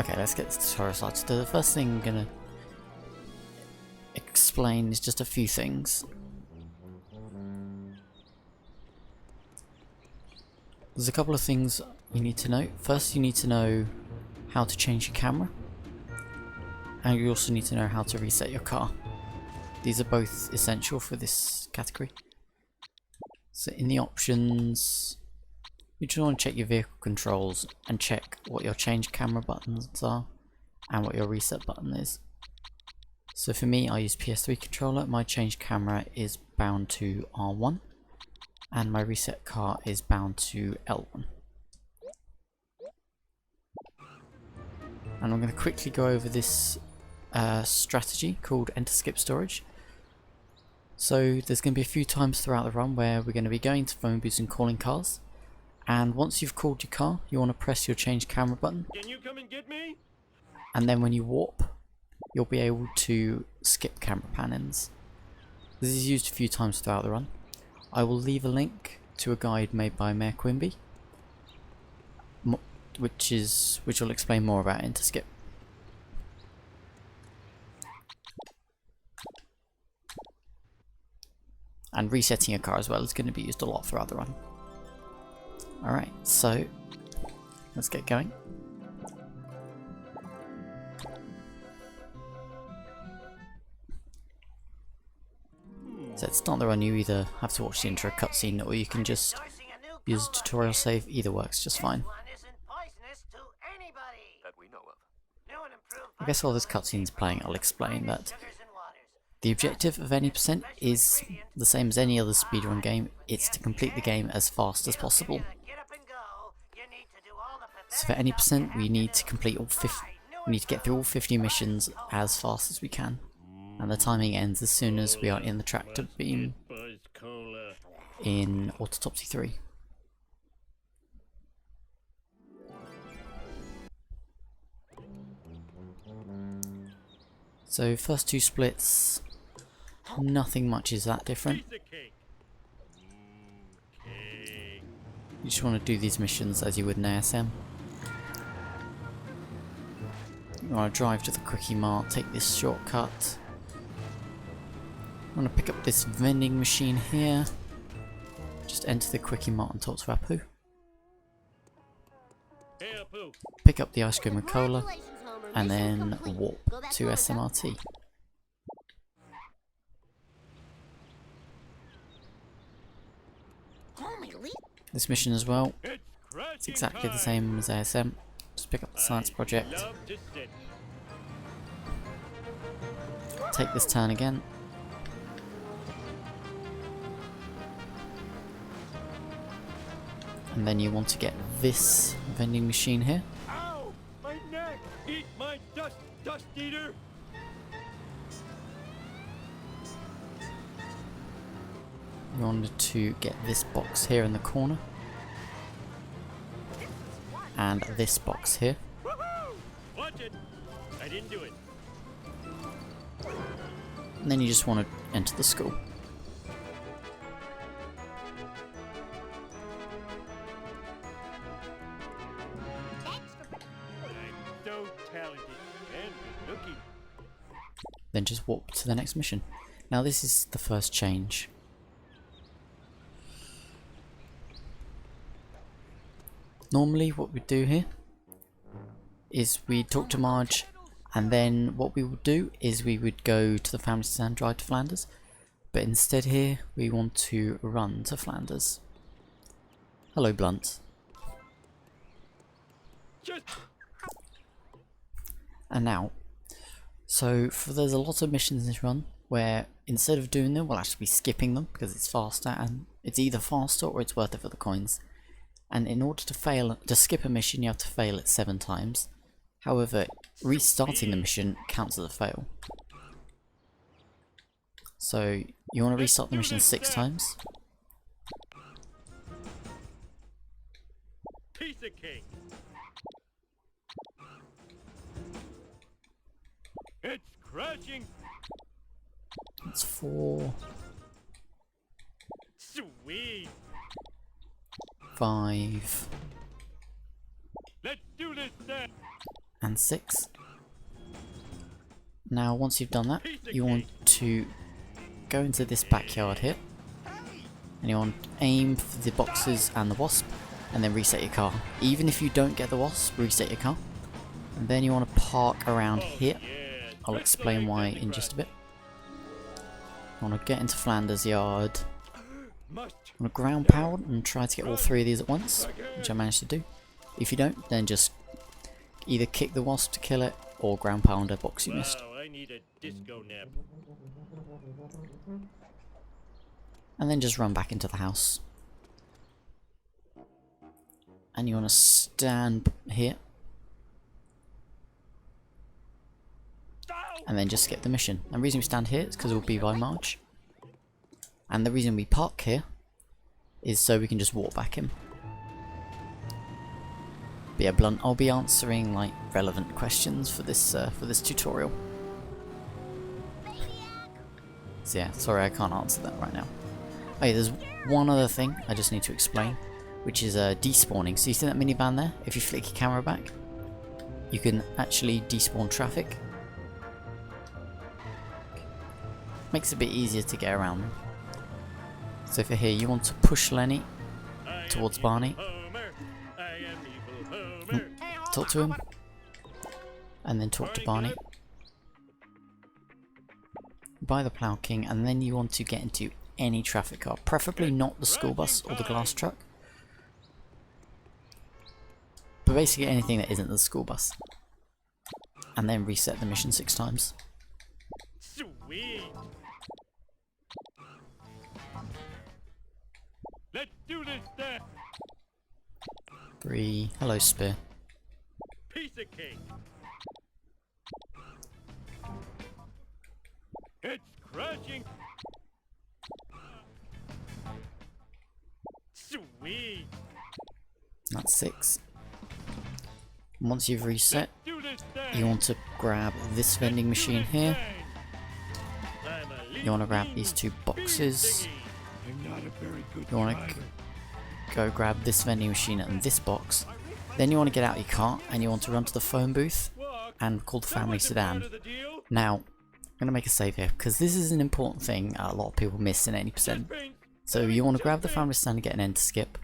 Okay, let's get this tutorial started. The first thing I'm gonna explain is just a few things. There's a couple of things you need to know. First, you need to know how to change your camera, and you also need to know how to reset your car. These are both essential for this category. So in the options, you just want to check your vehicle controls and check what your change camera buttons are and what your reset button is. So for me, I use PS3 controller. My change camera is bound to R1 and my reset car is bound to L1. And I'm going to quickly go over this strategy called enter skip storage. So there's going to be a few times throughout the run where we're going to be going to phone booths and calling cars. And once you've called your car, you want to press your change camera button. Can you come and get me? And then when you warp, you'll be able to skip camera pan-ins. This is used a few times throughout the run. I will leave a link to a guide made by Mayor Quimby, which will explain more about enter skip. And resetting a car as well is going to be used a lot throughout the run. Alright, so let's get going. So to start the run, you either have to watch the intro cutscene or you can just use a tutorial save. Either works just fine. I guess while this cutscene is playing, I'll explain that the objective of any percent is the same as any other speedrun game. It's to complete the game as fast as possible. So for any percent, we need to complete all 50. We need to get through all 50 missions as fast as we can, and the timing ends as soon as we are in the tractor beam in Autopsy 3. So first two splits, nothing much is that different. You just want to do these missions as you would in ASM. You want to drive to the Quickie Mart, take this shortcut. I want to pick up this vending machine here. Just enter the Quickie Mart and talk to Apu. Pick up the ice cream and cola, and then warp to SMRT. This mission as well, it's exactly the same as ASM. Just pick up the science project. Take this turn again. And then you want to get this vending machine here. Ow! My neck! Eat my dust eater! You wanted to get this box here in the corner. And this box here. Watch it! I didn't do it. And then you just want to enter the school. I'm so talented and good looking. Then just warp to the next mission. Now this is the first change. Normally what we do here is we talk to Marge, and then what we would do is we would go to the family stand, drive to Flanders, but instead here we want to run to Flanders. Hello Blunt. And now, so there's a lot of missions in this run where instead of doing them we'll actually be skipping them because it's faster, and it's either faster or it's worth it for the coins. And in order to skip a mission, you have to fail it 7 times. However, restarting the mission counts as a fail. So you want to restart the mission 6 times. Piece of cake. It's crashing. It's 4, Sweet. 5, Let's do this then. and and 6. Now once you've done that, you want to go into this backyard here, and you want to aim for the boxes and the wasp, and then reset your car. Even if you don't get the wasp, reset your car. And then you want to park around here. I'll explain why in just a bit. You want to get into Flanders' yard. You want to ground pound and try to get all 3 of these at once, which I managed to do. If you don't, then just either kick the wasp to kill it, or ground pound a box you missed. I need a disco nap. And then just run back into the house. And you want to stand here. And then just skip the mission. And the reason we stand here is because we'll be by Marge. And the reason we park here is so we can just walk back in. But yeah, Blunt, I'll be answering like relevant questions for this tutorial. So yeah, sorry I can't answer that right now. Okay, there's one other thing I just need to explain, which is despawning. So you see that minivan there? If you flick your camera back, you can actually despawn traffic. Makes it a bit easier to get around them. So if you're here, you want to push Lenny towards Barney. Talk to him. And then talk to Barney. Buy the Plough King, and then you want to get into any traffic car. Preferably not the school bus or the glass truck. But basically anything that isn't the school bus. And then reset the mission 6 times. Sweet. Let's do this then. 3. Hello, Spear. Piece of cake. It's crashing. Sweet. That's 6. Once you've reset, Do this thing. you want to grab this vending machine here. You want to grab these 2 boxes. I'm not a very good You want to go grab this vending machine and this box. Then you want to get out your car and you want to run to the phone booth and call the family sedan. Now, I'm going to make a save here because this is an important thing a lot of people miss in 80%. So you want to grab the family sedan and get an enter skip.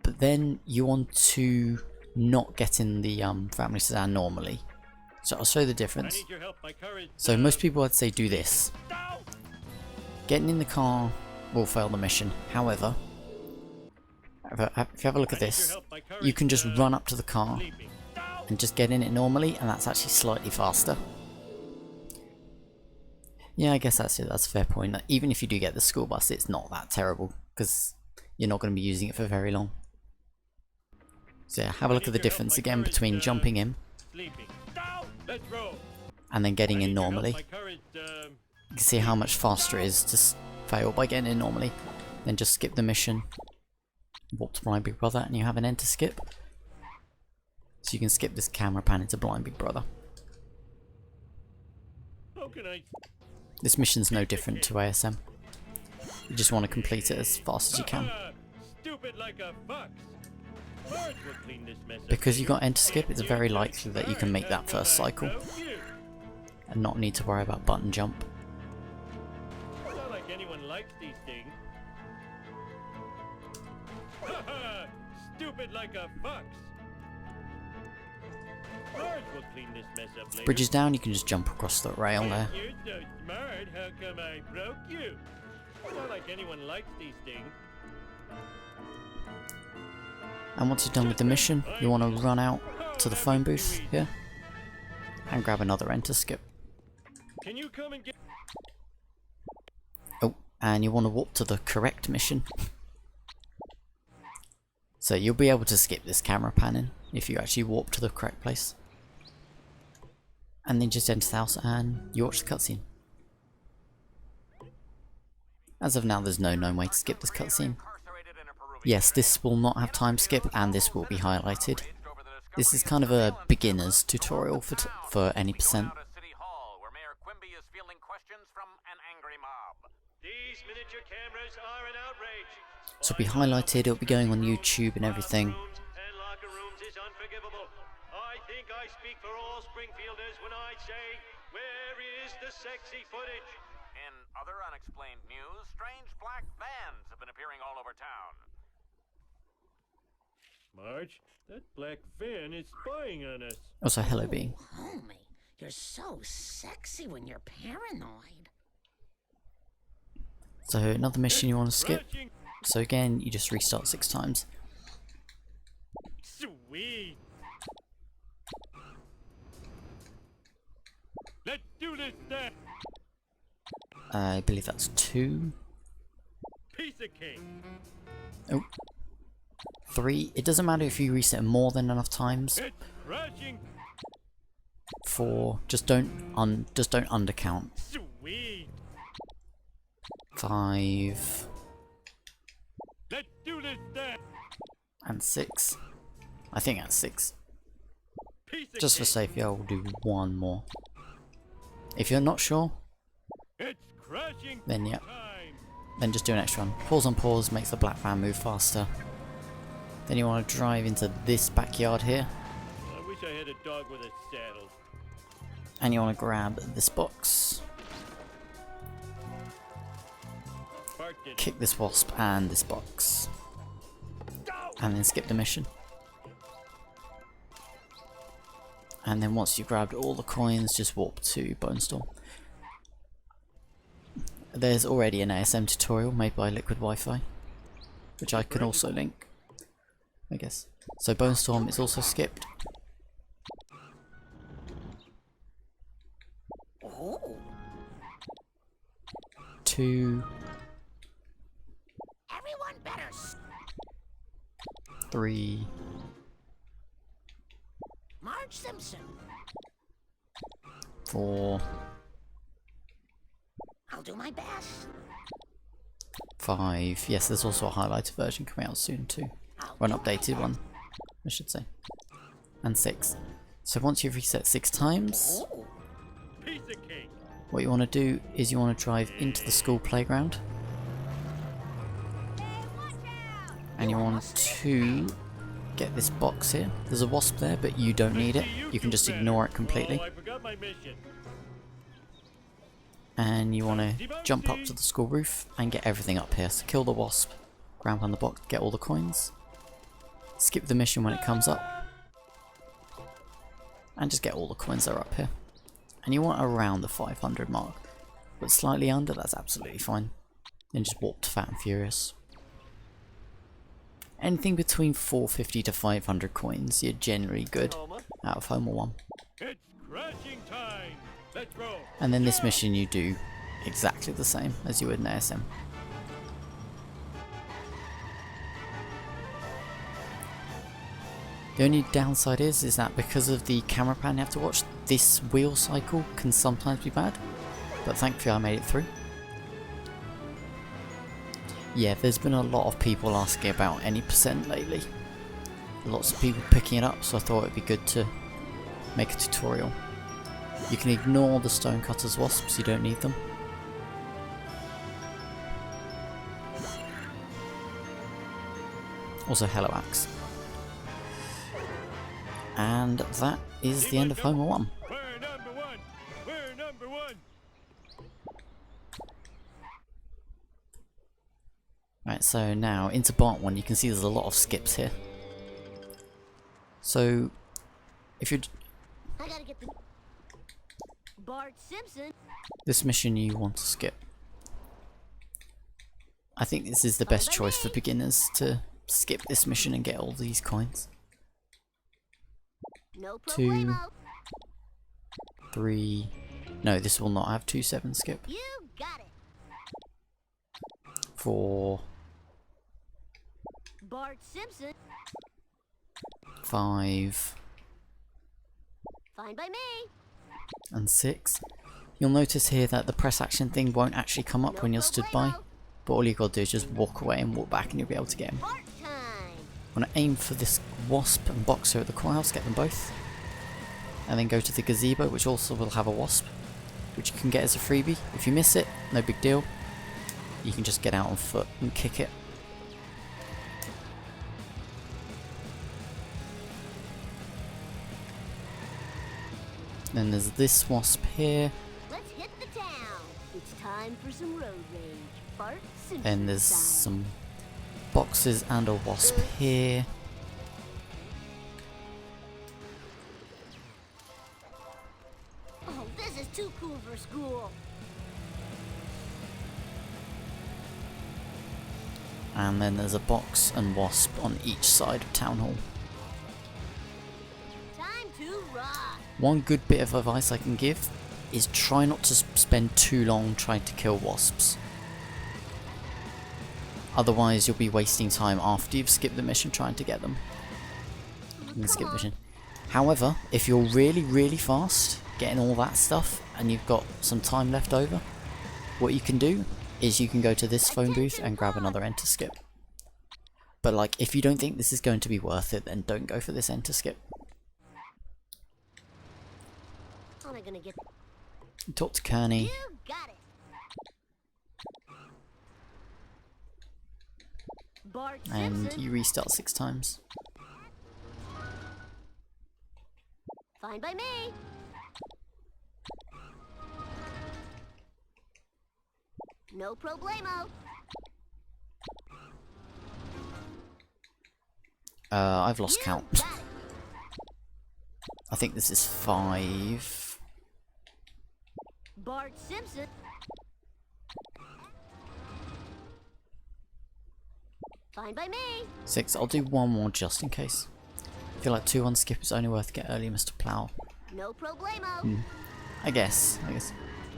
But then you want to not get in the family sedan normally. So I'll show you the difference. So most people would say do this. Getting in the car will fail the mission. However, if you have a look at this, you can just run up to the car and just get in it normally, and that's actually slightly faster. Yeah, I guess that's it. That's a fair point. Even if you do get the school bus, it's not that terrible because you're not going to be using it for very long. So yeah, have a look at the difference again between jumping in and then getting in normally. You can see how much faster it is to fail by getting in normally. Then just skip the mission, walk to Blind Big Brother, and you have an enter skip. So you can skip this camera pan into Blind Big Brother. This mission's no different to ASM. You just want to complete it as fast as you can. Because you got enter skip, it's very likely that you can make that first cycle and not need to worry about button jump. Not like anyone likes these things. Stupid like a fox. Marge will clean this mess up later. Bridge is down, you can just jump across the rail there. You're so smart, how come I broke you? Not like anyone likes these things. And once you're done with the mission, you want to run out to the phone booth here and grab another enter skip. Can you come and get... Oh, and you want to walk to the correct mission. So you'll be able to skip this camera panning if you actually warp to the correct place. And then just enter the house and you watch the cutscene. As of now, there's no known way to skip this cutscene. Yes, this will not have time skip and this will be highlighted. This is kind of a beginner's tutorial for any percent. So it'll be highlighted, it'll be going on YouTube and everything. I think I speak for all Springfielders when I say, where is the sexy footage? In other unexplained news, strange black vans have been appearing all over town. Marge, that black van is spying on us. Also, hello, Bean. Homie, you're so sexy when you're paranoid. So another mission you want to skip. Crashing. So again, you just restart 6 times. Sweet. Let's do this then. I believe that's 2. Piece of cake. Oh. 3. It doesn't matter if you reset more than enough times. It's crashing. 4. Just don't undercount. Sweet. 5 Let's do this then. and 6. I think that's 6. Piece of Just for cake. safety, I will do 1 more. If you're not sure, It's crashing. then yeah, Time. then just do an extra one. Pause on pause makes the black van move faster. Then you want to drive into this backyard here, I wish I had a dog with a saddle. and you want to grab this box, Bart did it. kick this wasp and this box, and then skip the mission. And then once you've grabbed all the coins, just warp to Bone Storm. There's already an ASM tutorial made by Liquid Wi-Fi, which I can also link, I guess. So Bone Storm is also skipped. Oh, 2, everyone better 3, Marge Simpson. 4, I'll do my best. 5. Yes, there's also a highlighted version coming out soon too. Or an updated one, I should say. And 6. So once you've reset 6 times, Oh, Piece of cake. what you want to do is you want to drive into the school playground. And you want to get this box here. There's a wasp there, but you don't need it. You can just ignore it completely. Oh, I forgot my mission. And you want to jump up to the school roof and get everything up here. So kill the wasp, grab on the box, get all the coins. Skip the mission when it comes up. And just get all the coins that are up here. And you want around the 500 mark. But slightly under, that's absolutely fine. Then just warp to Fat and Furious. Anything between 450 to 500 coins, you're generally good out of Homer 1. It's crashing time. Let's roll. And then this mission you do exactly the same as you would in ASM. The only downside is that because of the camera pan you have to watch, this wheel cycle can sometimes be bad, but thankfully I made it through. Yeah, there's been a lot of people asking about any percent lately. Lots of people picking it up, so I thought it'd be good to make a tutorial. You can ignore the Stonecutters wasps, you don't need them. Also, hello Axe. And that is the end of Homer 1. We're number one. We're number one. Right, so now into Bart 1, you can see there's a lot of skips here. So, if you're... I gotta get the Bart Simpson. This mission you want to skip. I think this is the best choice for beginners to skip this mission and get all these coins. No 2, problemo. 3... No, this will not have 2-7 skip. You got it. 4, Bart Simpson. 5, Fine by me. and 6. You'll notice here that the press action thing won't actually come up No when you're stood by, problemo. but all you gotta do is just walk away and walk back and you'll be able to get him. Bart time. I'm gonna aim for this wasp and boxer at the courthouse, get them both. And then go to the gazebo, which also will have a wasp, which you can get as a freebie. If you miss it, no big deal. You can just get out on foot and kick it. Then there's this wasp here. Let's hit the town. It's time for some road rage. Bart, Simpsons Then there's style. some boxes and a wasp here. Oh, this is too cool for school. And then there's a box and wasp on each side of Town Hall. Time to rock. One good bit of advice I can give is try not to spend too long trying to kill wasps. Otherwise you'll be wasting time after you've skipped the mission trying to get them. You can skip the mission. However, if you're really fast getting all that stuff and you've got some time left over, what you can do is you can go to this phone booth and grab another enter skip. But like, if you don't think this is going to be worth it, then don't go for this enter skip. How am I gonna get? Talk to Kearney, You got it. Bart and Simpson. you restart 6 times. Fine by me. No problemo. I've lost You count. got it. I think this is 5. Bart Simpson. Fine by me. 6. I'll do one more just in case. I feel like 2 on skip is only worth get early, Mr. Plow. No problemo. I guess.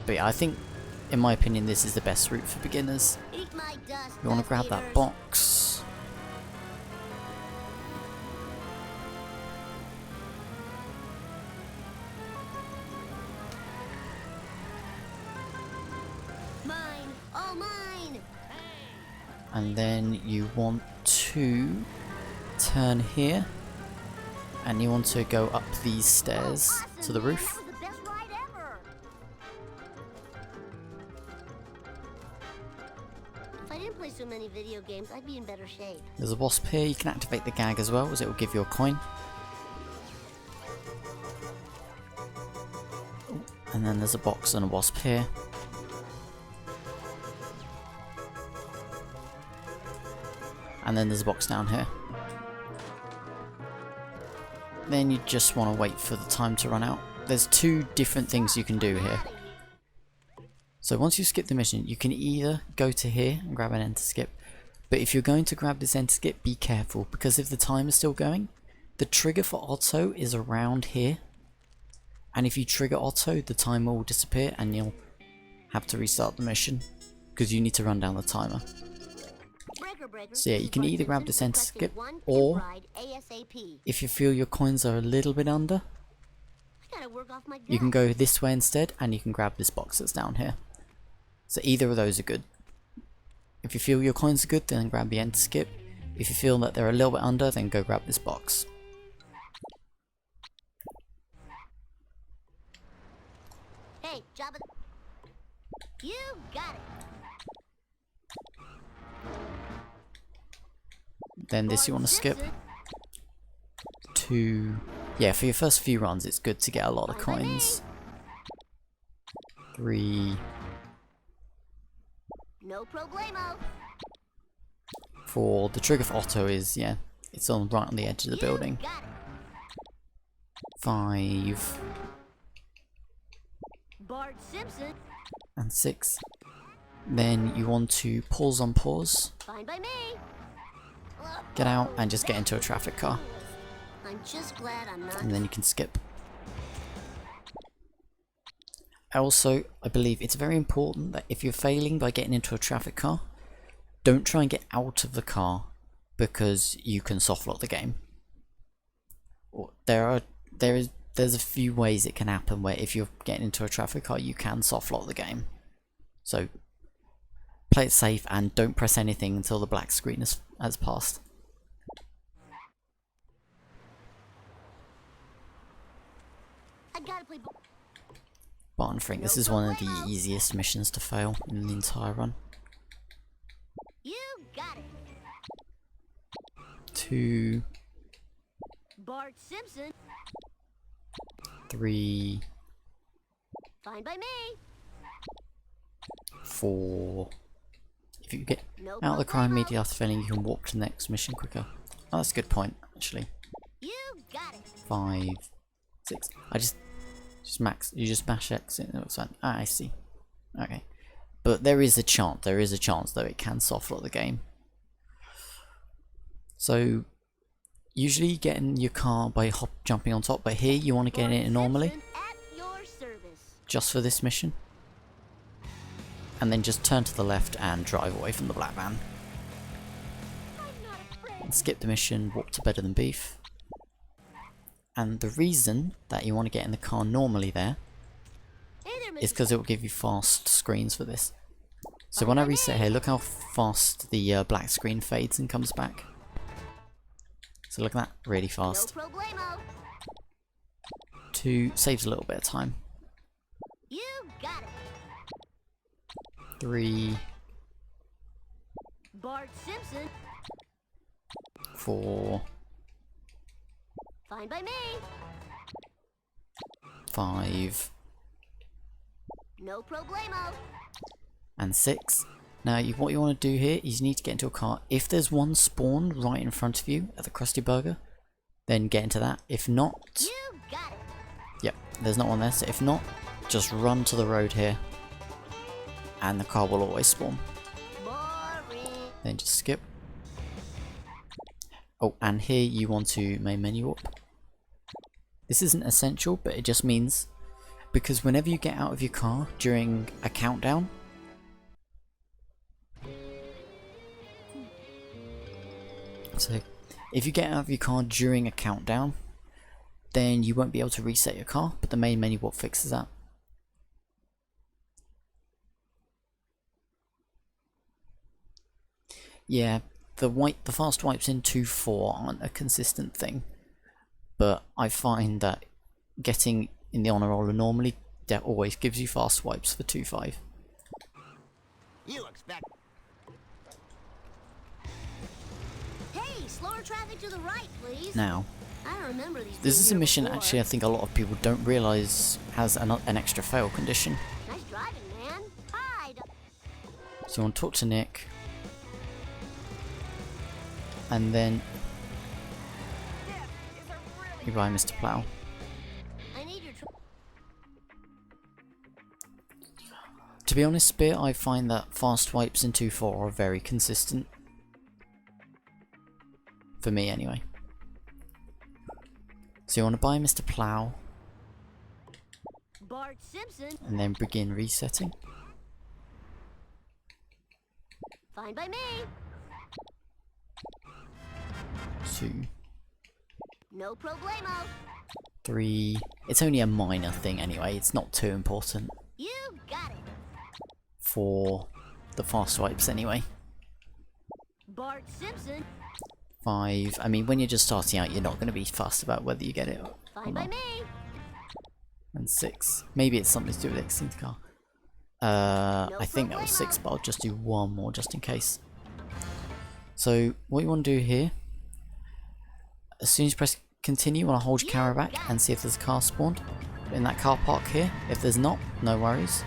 But yeah, I think, in my opinion, this is the best route for beginners. Eat my dust. You want to grab that haters. box. Mine. All mine. And then you want to turn here. And you want to go up these stairs Awesome, to the man. roof. That was the best ride ever. If I didn't play so many video games, I'd be in better shape. There's a wasp here. You can activate the gag as well, as it will give you a coin. Ooh, and then there's a box and a wasp here. And then there's a box down here. Then you just want to wait for the time to run out. There's 2 different things you can do here. So once you skip the mission, you can either go to here and grab an enter skip. But if you're going to grab this enter skip, be careful, because if the time is still going, the trigger for auto is around here. And if you trigger auto, the timer will disappear and you'll have to restart the mission, because you need to run down the timer. So yeah, you can either grab this enter skip, or if you feel your coins are a little bit under, you can go this way instead, and you can grab this box that's down here. So either of those are good. If you feel your coins are good, then grab the enter skip. If you feel that they're a little bit under, then go grab this box. Hey, Jabba. You got it. Then this you want to skip. Yeah, for your first few runs, it's good to get a lot of coins. 3. No problemo. 4. The trigger for auto is, yeah, it's on right on the edge of the building. You got it. 5 Bart Simpson. and 6. Then you want to pause on pause, Fine by me. get out and just get into a traffic car, I'm just glad I'm not. and then you can skip. Also, I believe it's very important that if you're failing by getting into a traffic car, don't try and get out of the car, because you can softlock the game. There's a few ways it can happen where if you're getting into a traffic car, you can softlock the game. So play it safe and don't press anything until the black screen has passed. I gotta play. Bart and Frank, this is one of the easiest missions to fail in the entire run. You got it. 2, Bart Simpson. 3, Fine by me. 4. If you get No out of the car problemo. immediately after failing, you can walk to the next mission quicker. Oh, that's a good point, actually. You got it. 5, 6. I just max. You just mash X. It looks fine. Ah, I see. Okay, but there is a chance. There is a chance though it can softlock the game. So usually you get in your car by jumping on top, but here you want to get in it normally, Simpson at your service. just for this mission. And then just turn to the left and drive away from the black van. I'm not afraid. And skip the mission, walk to Better Than Beef. And the reason that you want to get in the car normally there Hey there, is Mr. because it will give you fast screens for this. So when I reset here, look how fast the black screen fades and comes back. So look at that, really No fast. problemo. 2 saves a little bit of time. You got it. 3, Bart Simpson. 4, Fine by me. 5, No problemo. and 6. Now what you want to do here is you need to get into a car. If there's one spawned right in front of you at the Krusty Burger, then get into that. If not, You got it. yep, there's not one there, so if not, just run to the road here and the car will always spawn. Boring. Then just skip. Oh, and here you want to main menu up. This isn't essential, but it just means because whenever you get out of your car during a countdown, so if you get out of your car during a countdown, then you won't be able to reset your car, but the main menu what fixes that. Yeah, the fast wipes in 2.4 aren't a consistent thing, but I find that getting in the honor roller normally that always gives you fast wipes for 2.5. You expect Hey, slower traffic to the right, please. Now, I don't remember these. this being is a here mission before. actually I think a lot of people don't realise has an extra fail condition. Nice driving, man. Hi. So you want to talk to Nick, and then you buy Mr. Plow. I need your. To be honest, Spear, I find that fast wipes in 2.4 are very consistent. For me, anyway. So you want to buy Mr. Plow, Bart Simpson. and then begin resetting. Fine by me. 2, No problemo. 3. It's only a minor thing anyway, it's not too important. You got it. 4. The fast wipes anyway. Bart Simpson. 5. I mean, when you're just starting out, you're not going to be fussed about whether you get it or Fine by not. me. And 6. Maybe it's something to do with exiting the car. I think that was 6, but I'll just do one more just in case. So, what you want to do here, as soon as you press continue, you want to hold your camera back and see if there's a car spawned in that car park here. If there's not, no worries.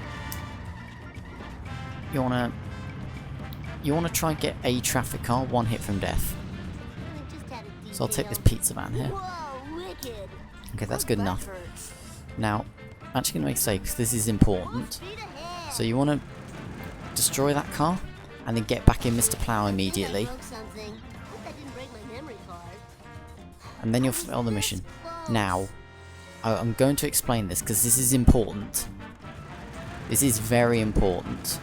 You want to try and get a traffic car, one hit from death. I just had a So I'll take this detail. pizza van here. Whoa, wicked. Okay, that's My good butt enough. hurts. Now, I'm actually going to make a mistake because this is important. Speed ahead. So you want to destroy that car and then get back in Mr. Plow immediately, I broke something. Hope that didn't break my memory card. and then you'll fail the mission. Now, I'm going to explain this because this is important. This is very important.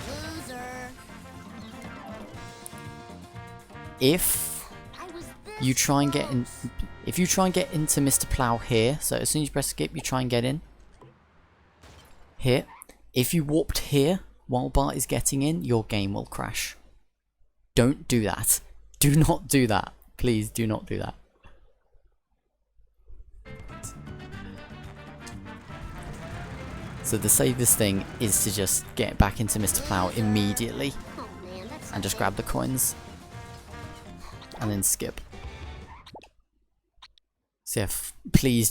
Loser. If I was this you try and get in, close. if you try and get into Mr. Plow here, so as soon as you press skip, you try and get in here. If you warped here while Bart is getting in, your game will crash. Don't do that. Do not do that. Please do not do that. So the safest thing is to just get back into Mr. Plow immediately Oh man, that's and just grab the coins and then skip. So yeah, please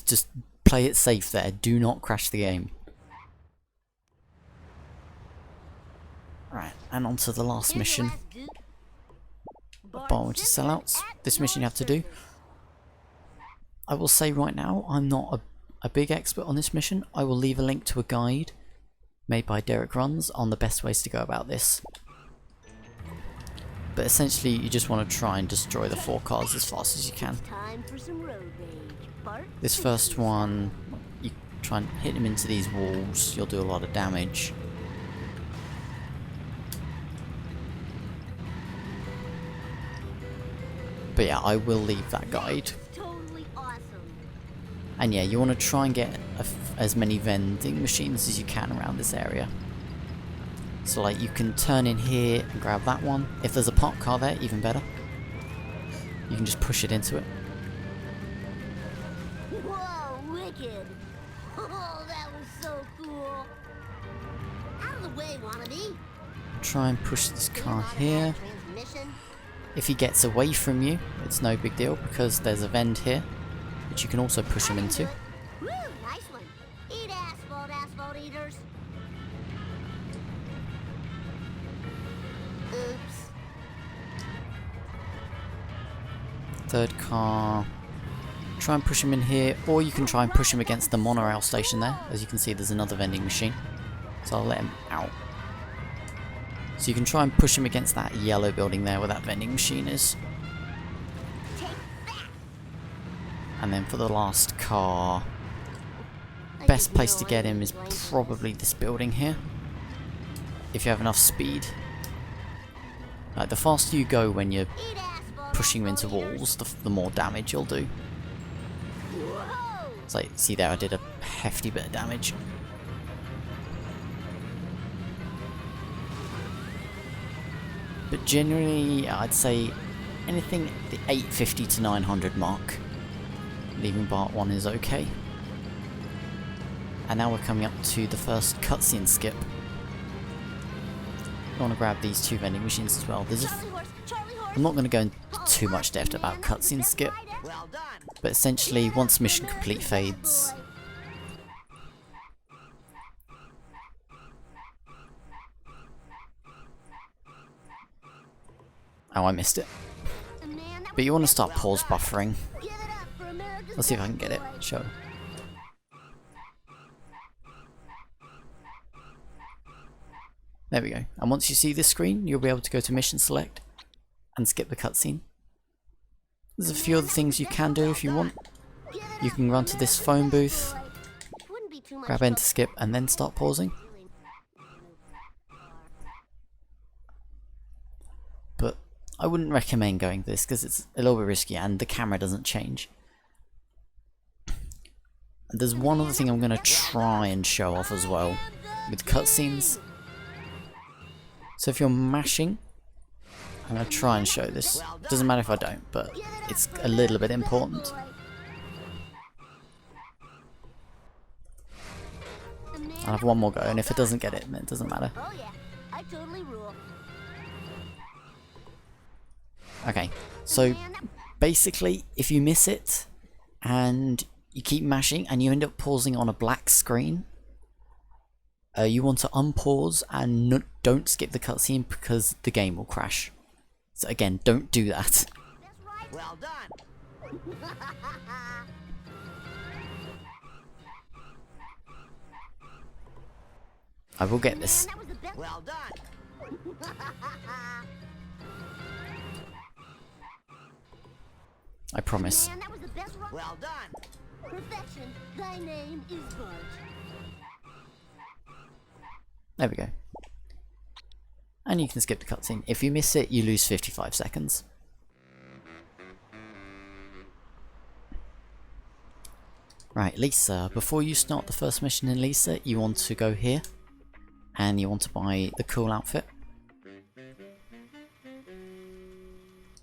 play it safe there. Do not crash the game. Right, and on to the last mission. Bar to sellouts. This mission you have to do. I will say right now, I'm not a big expert on this mission. I will leave a link to a guide made by Derek Runs on the best ways to go about this. But essentially, you just want to try and destroy the 4 cars as fast as you can. This first one, you try and hit them into these walls, you'll do a lot of damage. But yeah, I will leave that guide. And yeah, you want to try and get as many vending machines as you can around this area. So like you can turn in here and grab that one. If there's a parked car there, even better. You can just push it into it. Whoa, wicked! Oh, that was so cool. Out of the way, wannabe. Try and push this car here. If he gets away from you, it's no big deal because there's a vent here, which you can also push him into. Woo, nice one. Eat asphalt, asphalt eaters. Oops. Third car. Try and push him in here, or you can try and push him against the monorail station there. As you can see, there's another vending machine. So I'll let him out. So you can try and push him against that yellow building there where that vending machine is. And then for the last car, best place to get him is probably this building here. If you have enough speed. Like the faster you go when you're pushing him into walls, the more damage you'll do. It's like, see there, I did a hefty bit of damage. But generally, I'd say anything at the 850 to 900 mark. Leaving Bart 1 is okay. And now we're coming up to the first cutscene skip. I want to grab these 2 vending machines as well. I'm not going to go into too much depth about cutscene skip. But essentially, once mission complete fades, oh, I missed it. But you want to start pause buffering. Let's see if I can get it. Show. There we go. And once you see this screen, you'll be able to go to mission select and skip the cutscene. There's a few other things you can do if you want. You can run to this phone booth, grab enter skip, and then start pausing. But I wouldn't recommend going this because it's a little bit risky and the camera doesn't change. And there's one other thing I'm going to try and show off as well with cutscenes. So if you're mashing, I'm going to try and show this. Doesn't matter if I don't, but it's a little bit important. I'll have one more go, and if it doesn't get it, then it doesn't matter. Oh yeah, I totally rule. Okay, so basically, if you miss it, and you keep mashing, and you end up pausing on a black screen, you want to unpause and don't skip the cutscene because the game will crash. So again, don't do that. Well done. I will get this. Well done. I promise. Man, that was the best run. Well done. Perfection. Thy name is Bart. There we go. And you can skip the cutscene. If you miss it, you lose 55 seconds. Right, Lisa. Before you start the first mission in Lisa, you want to go here. And you want to buy the cool outfit.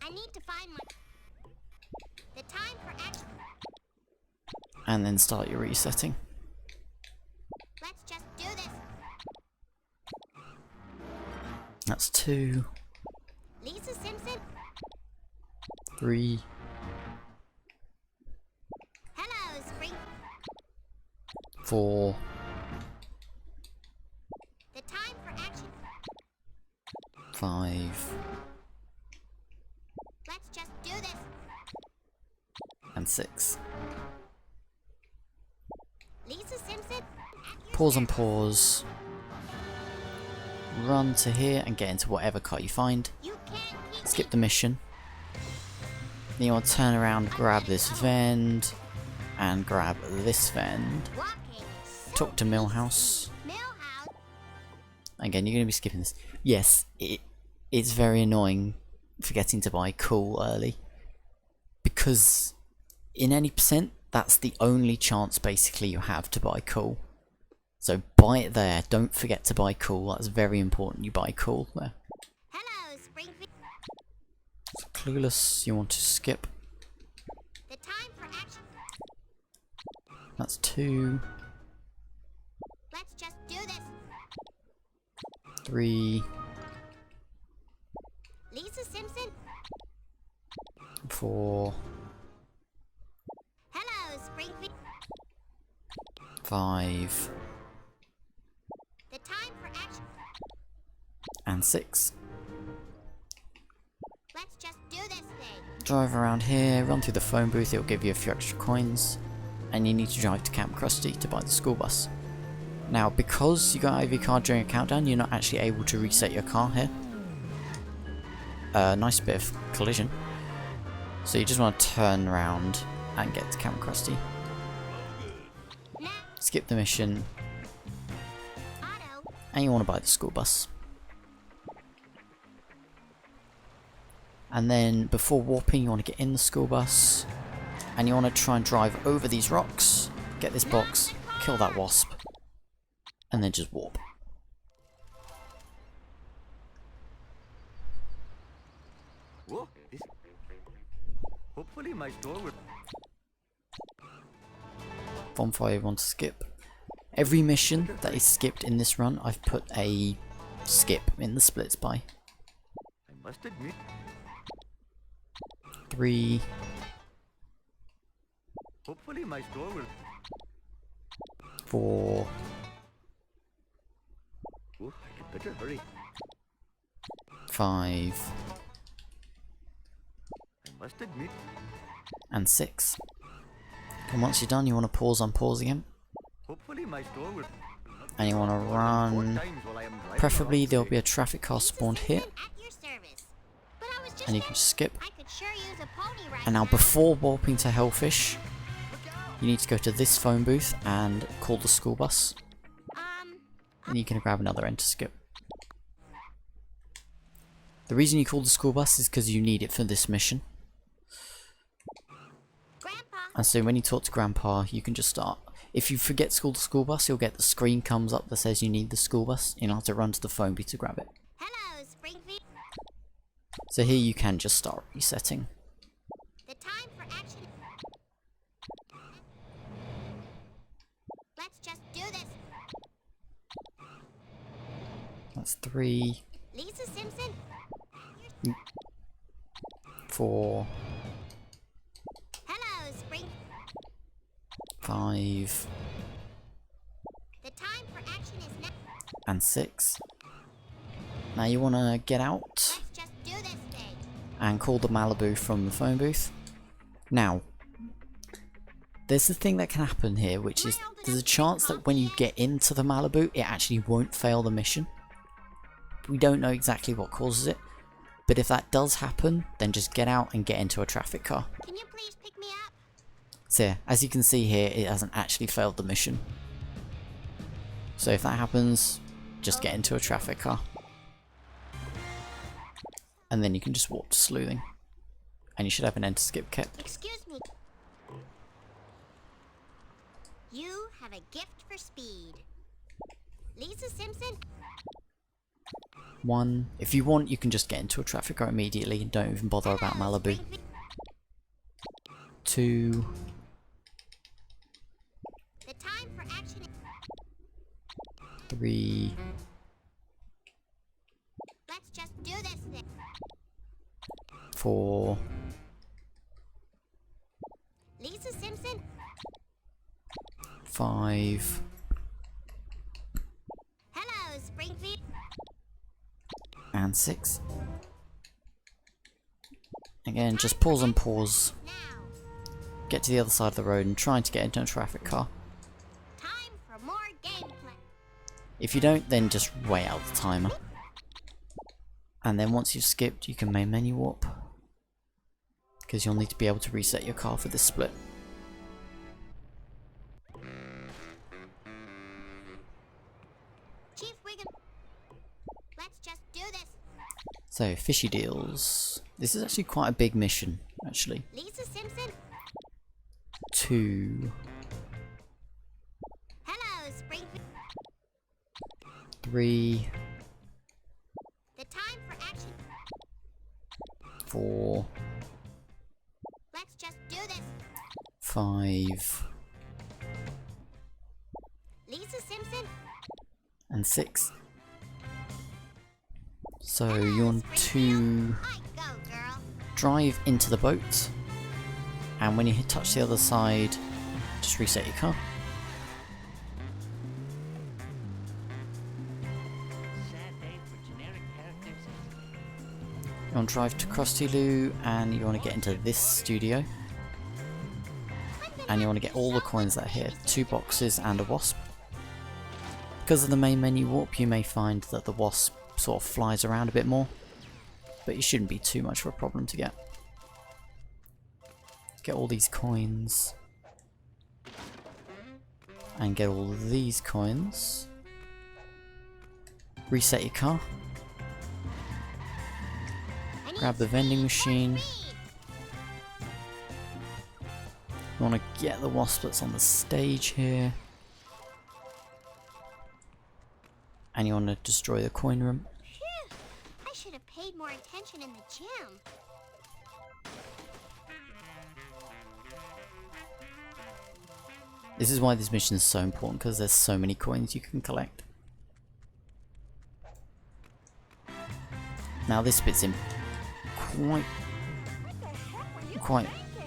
I need to find the time for action. And then start your resetting. Let's just do this. That's 2, Lisa Simpson. 3. Hello, Spring. 4, The time for action. 5, Let's just do this. and 6. Lisa Simpson. At your Pause and service. pause. Run to here and get into whatever car you find. You can't keep Skip the mission. Then you want to turn around, grab this vend, and grab this vend. walking. So Talk to Millhouse. Millhouse. Again, you're going to be skipping this. Yes, it's very annoying forgetting to buy coal early. Because in any percent, that's the only chance basically you have to buy coal. So buy it there, don't forget to buy coal, that's very important you buy coal there. Hello, Springfield. So Clueless, you want to skip. The time for action. That's 2, Let's just do this. 3, Lisa Simpson. 4, Hello, Springfield. 5, The time for action. and 6. Let's just do this thing. Drive around here, run through the phone booth, it'll give you a few extra coins. And you need to drive to Camp Krusty to buy the school bus. Now, because you got out of your car during a countdown, you're not actually able to reset your car here. Nice bit of collision. So you just want to turn around and get to Camp Krusty. Now, Skip the mission, auto. and you want to buy the school bus. And then before warping, you want to get in the school bus, and you want to try and drive over these rocks, get this box, kill that wasp, and then just warp. Whoa, this... Hopefully my store will... Bonfire you want to skip. Every mission that is skipped in this run, I've put a skip in the splits by. I must admit... 3, Hopefully my store will... 4, Oh, I better hurry. 5, I must admit... and 6. And once you're done, you want to pause on pause again. Hopefully my store will... And you want to run. Preferably there'll be a traffic car spawned here. At your service. But I was just And you can just skip. I could sure use a pony right And now before warping to Hellfish, you need to go to this phone booth and call the school bus. And you can grab another enter skip. The reason you call the school bus is because you need it for this mission. Grandpa. And so when you talk to Grandpa, you can just start. If you forget to call the school bus, you'll get the screen comes up that says you need the school bus. You'll have to run to the phone booth to grab it. Hello, Springfield. So here you can just start resetting. The time for action. Let's just do this. That's 3, Lisa Simpson. 4, Hello, Spring. 5, The time for action is now. and 6. Now you want to get out Let's just do this thing. and call the Malibu from the phone booth. Now, there's the thing that can happen here, which is there's a chance that when you get into the Malibu, it actually won't fail the mission. We don't know exactly what causes it, but if that does happen, then just get out and get into a traffic car. Can you please pick me up? So yeah, as you can see here, it hasn't actually failed the mission. So if that happens, just get into a traffic car. And then you can just warp to sleuthing. And you should have an enter skip kit. Excuse me. You have a gift for speed. Lisa Simpson. 1. If you want, you can just get into a traffic car immediately and don't even bother about Hello, Malibu. Springfield. 2, The time for action is... 3, Let's just do this thing. 4, Lisa Simpson. 5, Hello, Springfield. and 6. Again, just pause and pause. Now, Get to the other side of the road and try to get into a traffic car. time for more gameplay. If you don't, then just wait out the timer. And then once you've skipped, you can main menu warp. Because you'll need to be able to reset your car for this split. Chief Wiggum, let's just do this. So, fishy deals. This is actually quite a big mission, actually. Lisa Simpson. 2, Hello, Springfield. 3, The time for action. 4, Let's just do this. 5, Lisa Simpson. and 6. So you want to I go, girl. drive into the boat, and when you touch the other side, just reset your car. You want to drive to Krusty Loo, and you want to get into this studio, and you want to get all the coins that are here, 2 boxes and a wasp. Because of the main menu warp, you may find that the wasp sort of flies around a bit more, but it shouldn't be too much of a problem to get. Get all these coins, and get all of these coins. Reset your car. I need Grab the vending speed, more machine. speed. You want to get the wasp that's on the stage here. And you want to destroy the coin room. Phew, I should have paid more attention in the gym. This is why this mission is so important, because there's so many coins you can collect. Now this bit's in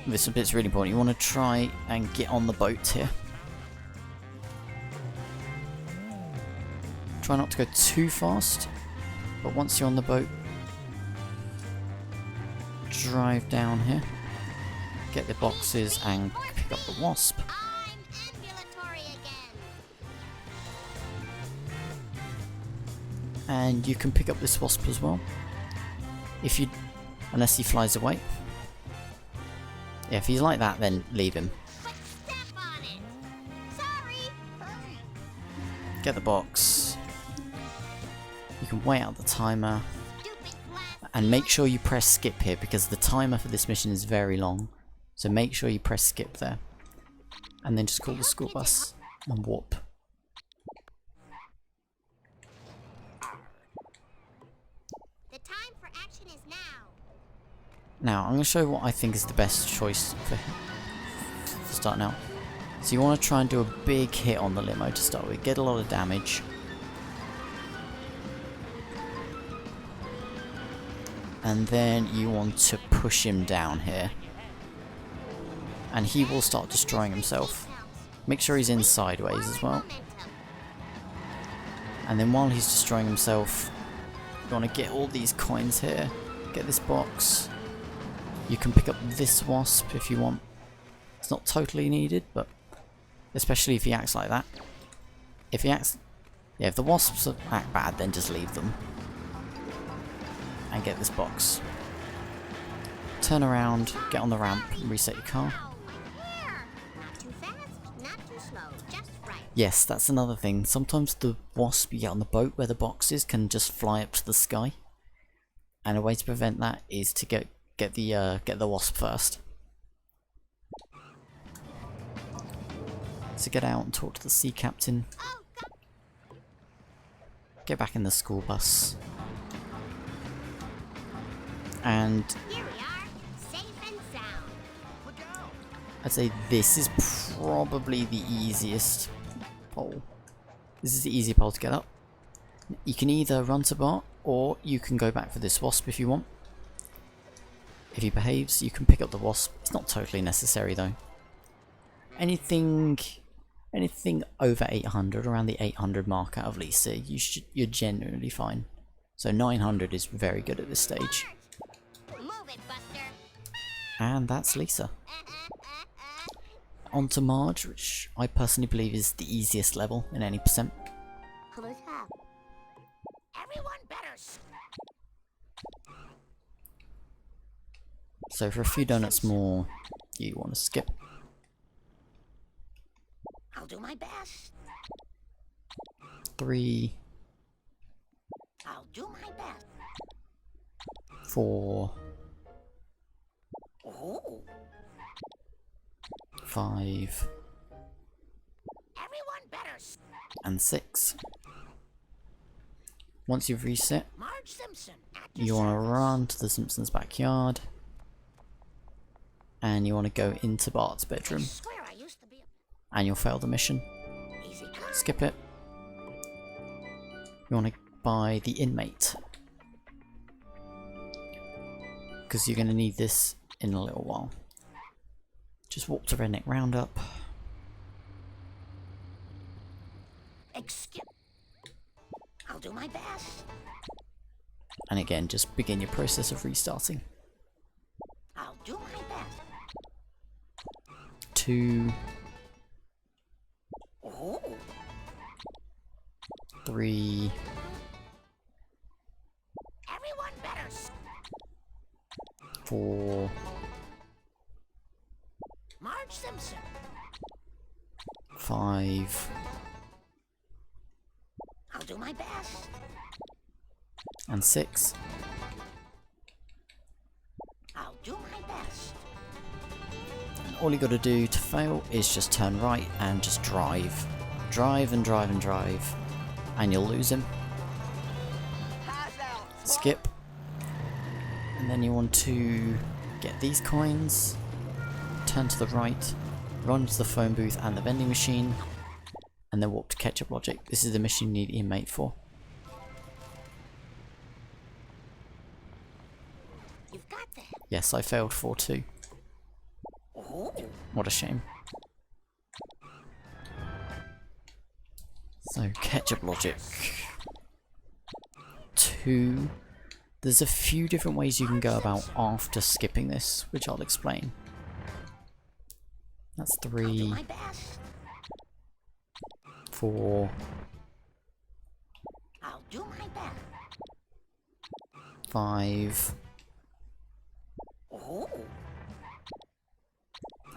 this bit's really important. You want to try and get on the boat here. Try not to go too fast, but once you're on the boat, drive down here, get the boxes and pick up the wasp. I'm ambulatory again. And you can pick up this wasp as well, unless he flies away. Yeah, if he's like that, then leave him. But step on it. Sorry. Get the box. You can wait out the timer, Stupid glass. and make sure you press skip here, because the timer for this mission is very long. So make sure you press skip there. And then just call the school bus and warp. The time for action is now. Now, I'm going to show you what I think is the best choice for starting out. So you want to try and do a big hit on the limo to start with. Get a lot of damage. And then you want to push him down here. And he will start destroying himself. Make sure he's in sideways as well. And then while he's destroying himself, you want to get all these coins here. Get this box. You can pick up this wasp if you want. It's not totally needed, but especially if he acts like that. If he acts... Yeah, if the wasps act bad, then just leave them. And get this box. Turn around, get on the ramp, and reset your car. Ow, my hair. Not too fast, not too slow, just right. Yes, that's another thing. Sometimes the wasp you get on the boat where the box is can just fly up to the sky. And a way to prevent that is to get the wasp first. So get out and talk to the sea captain. Oh, God. Get back in the school bus. And Here we are, safe and sound. I'd say this is probably the easiest pole. This is the easy pole to get up. You can either run to Bart, or you can go back for this wasp if you want. If he behaves, you can pick up the wasp. It's not totally necessary though. Anything Anything over 800, around the 800 mark out of Lisa, you're genuinely fine. So 900 is very good at this stage. Move it, Buster. And that's Lisa. On to Marge, which I personally believe is the easiest level in any percent. Everyone better. So for a few donuts more, you want to skip. I'll do my best. 3, I'll do my best. 4, Oh, 5, everyone better. and 6. Once you've reset, Marge Simpson at your you want to service. run to the Simpsons' backyard. And you want to go into Bart's bedroom. I swear I used to be And you'll fail the mission. easy. Skip it. You want to buy the inmate. Because you're going to need this in a little while. Just walk to Redneck Roundup. Excuse. I'll do my best. And again, just begin your process of restarting. I'll do my best. 2, Oh, 3, everyone better. 4, Marge Simpson. 5, I'll do my best. and 6. I'll do my best. And all you got to do to fail is just turn right and just drive. Drive and drive and drive. And you'll lose him. Skip. And then you want to get these coins. Turn to the right. Run to the phone booth and the vending machine. And then walk to Ketchup Logic. This is the mission you need inmate for. You've got that. Yes, I failed 4-2. Oh, What a shame. So, Ketchup Logic. 2. There's a few different ways you can go about after skipping this, which I'll explain. That's do 3, my best. 4, I'll do my best. 5, Oh,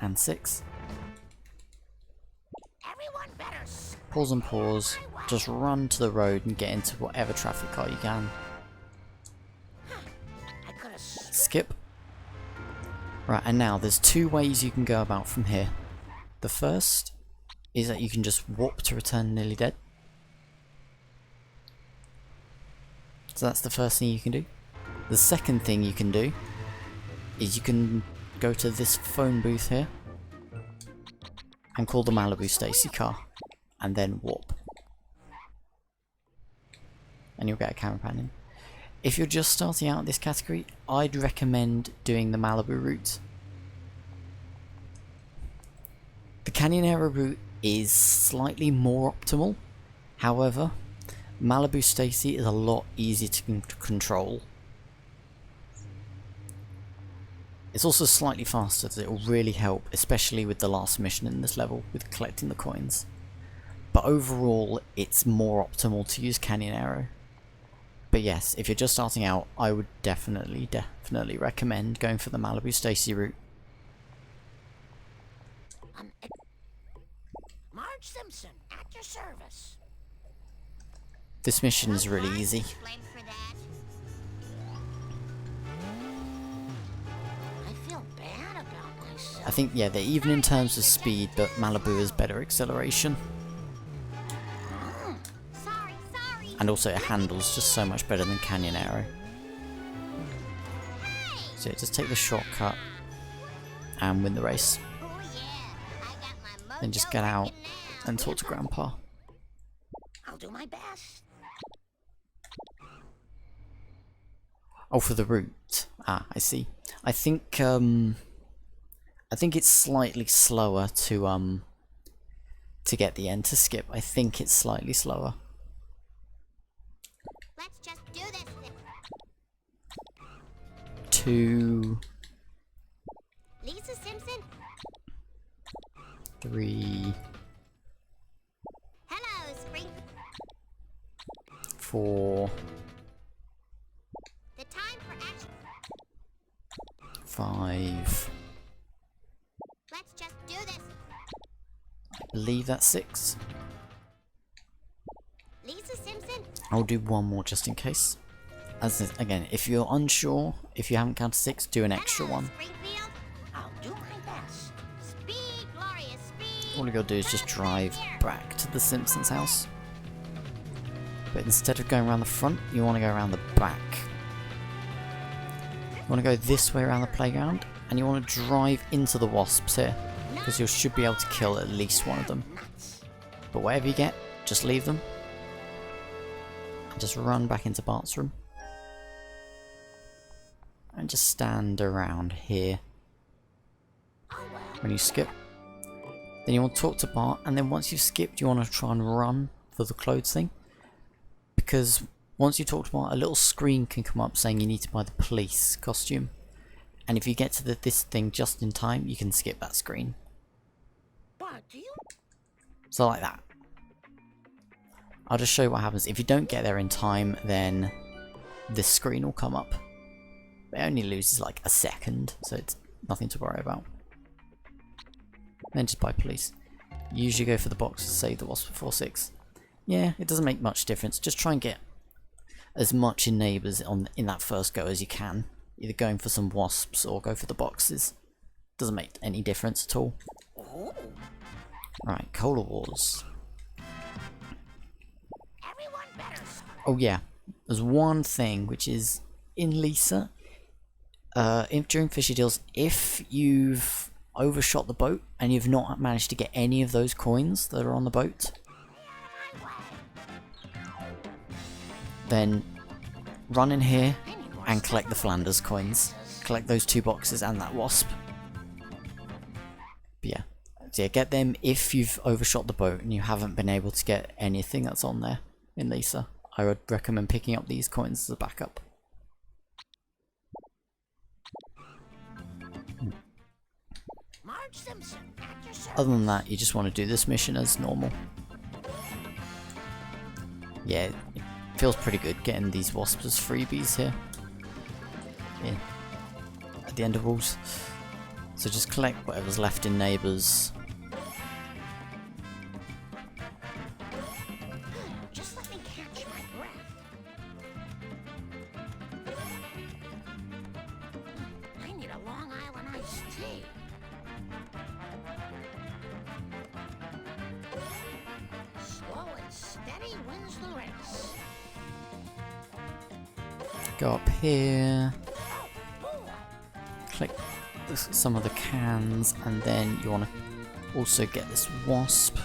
and 6. everyone better. Pause and pause. Just run to the road and get into whatever traffic car you can. I could have. Skip. Right, and now there's 2 ways you can go about from here. The first is that you can just warp to return nearly dead. So that's the first thing you can do. The second thing you can do is you can go to this phone booth here and call the Malibu Stacy car and then warp. And you'll get a camera pan in. If you're just starting out in this category, I'd recommend doing the Malibu route. The Canyonero route is slightly more optimal. However, Malibu Stacy is a lot easier to control. It's also slightly faster, so it will really help, especially with the last mission in this level, with collecting the coins. But overall, it's more optimal to use Canyonero. But yes, if you're just starting out, I would definitely recommend going for the Malibu Stacy route. Marge Simpson at your service. This mission is really easy. Blame for that. I feel bad about myself. I think, yeah, they're even in terms of speed, but Malibu has better acceleration. Sorry. And also it handles just so much better than Canyonero. So yeah, just take the shortcut and win the race. Oh yeah. I got my Then just mojo get out working now. and talk to Grandpa. I'll do my best. Oh, for the route. Ah, I see. I think it's slightly slower to to get the end to skip. I think it's slightly slower. Let's just do this thing. 2, Lisa Simpson? 3, Hello, Spring. 4, The time for action. 5. Let's just do this. I believe that's 6. Lisa Simpson? I'll do one more just in case. Again, if you're unsure, if you haven't counted 6, do an extra Hello, one. Springfield. I'll do my best. Speed, glorious speed. All you gotta do is just drive back to the Simpsons house. But instead of going around the front, you want to go around the back. You want to go this way around the playground, and you want to drive into the wasps here, because you should be able to kill at least one of them. But whatever you get, just leave them. And just run back into Bart's room. And just stand around here. When you skip. Then you want to talk to Bart, and then once you've skipped, you want to try and run for the clothes thing. Because once you talk to Bart, a little screen can come up saying you need to buy the police costume. And if you get to this thing just in time, you can skip that screen. Bart, do you? So like that. I'll just show you what happens. If you don't get there in time, then this screen will come up. It only loses like a second, so it's nothing to worry about. Then just buy police. You usually go for the box to save the wasp before 6. Yeah, it doesn't make much difference. Just try and get as much in neighbours in that first go as you can. Either going for some wasps or go for the boxes. Doesn't make any difference at all. Right, Cola Wars. Everyone better. Oh yeah, there's one thing which is in Lisa. During Fishy Deals, if you've overshot the boat and you've not managed to get any of those coins that are on the boat, then run in here and collect the Flanders coins. Collect those 2 boxes and that wasp. But yeah. So yeah, get them if you've overshot the boat and you haven't been able to get anything that's on there in Lisa. I would recommend picking up these coins as a backup. Marge Simpson, at your service. Other than that, you just want to do this mission as normal. Yeah, it feels pretty good getting these wasps as freebies here. Yeah. At the end of walls. So just collect whatever's left in neighbours. Just let me catch my breath. I need a Long Island iced tea. Slow and steady wins the race. Go up here. Oh, Collect some of the cans, and then you want to also get this wasp.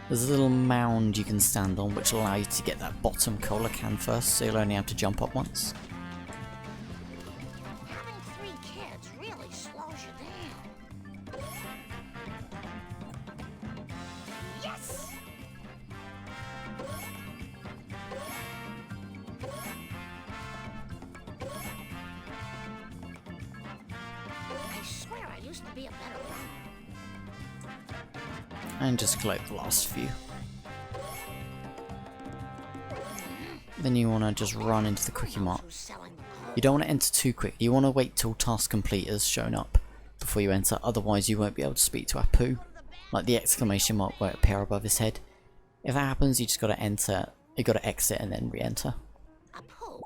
There's a little mound you can stand on which will allow you to get that bottom cola can first, so you'll only have to jump up once. having 3 kids really slows you down. Yes! I swear I used to be a better runner. And just collect the last few. Then you want to just run into the quickie mart. Who's selling the You don't want to enter too quick. You want to wait till task complete has shown up before you enter, otherwise you won't be able to speak to Apu. Like the exclamation mark won't appear above his head. If that happens, you just got to enter, you got to exit and then re-enter. a poo?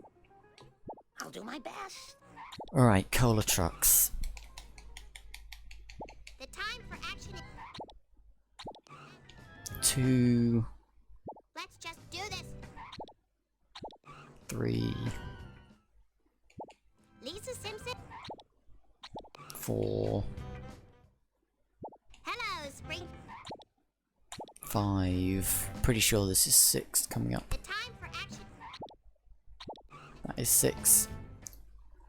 I'll do my best. Alright, cola trucks. The time for action is... 2, Let's just do this. 3, Lisa Simpson? 4, Hello, Spring. 5. Pretty sure this is 6 coming up. The time for action... That is 6.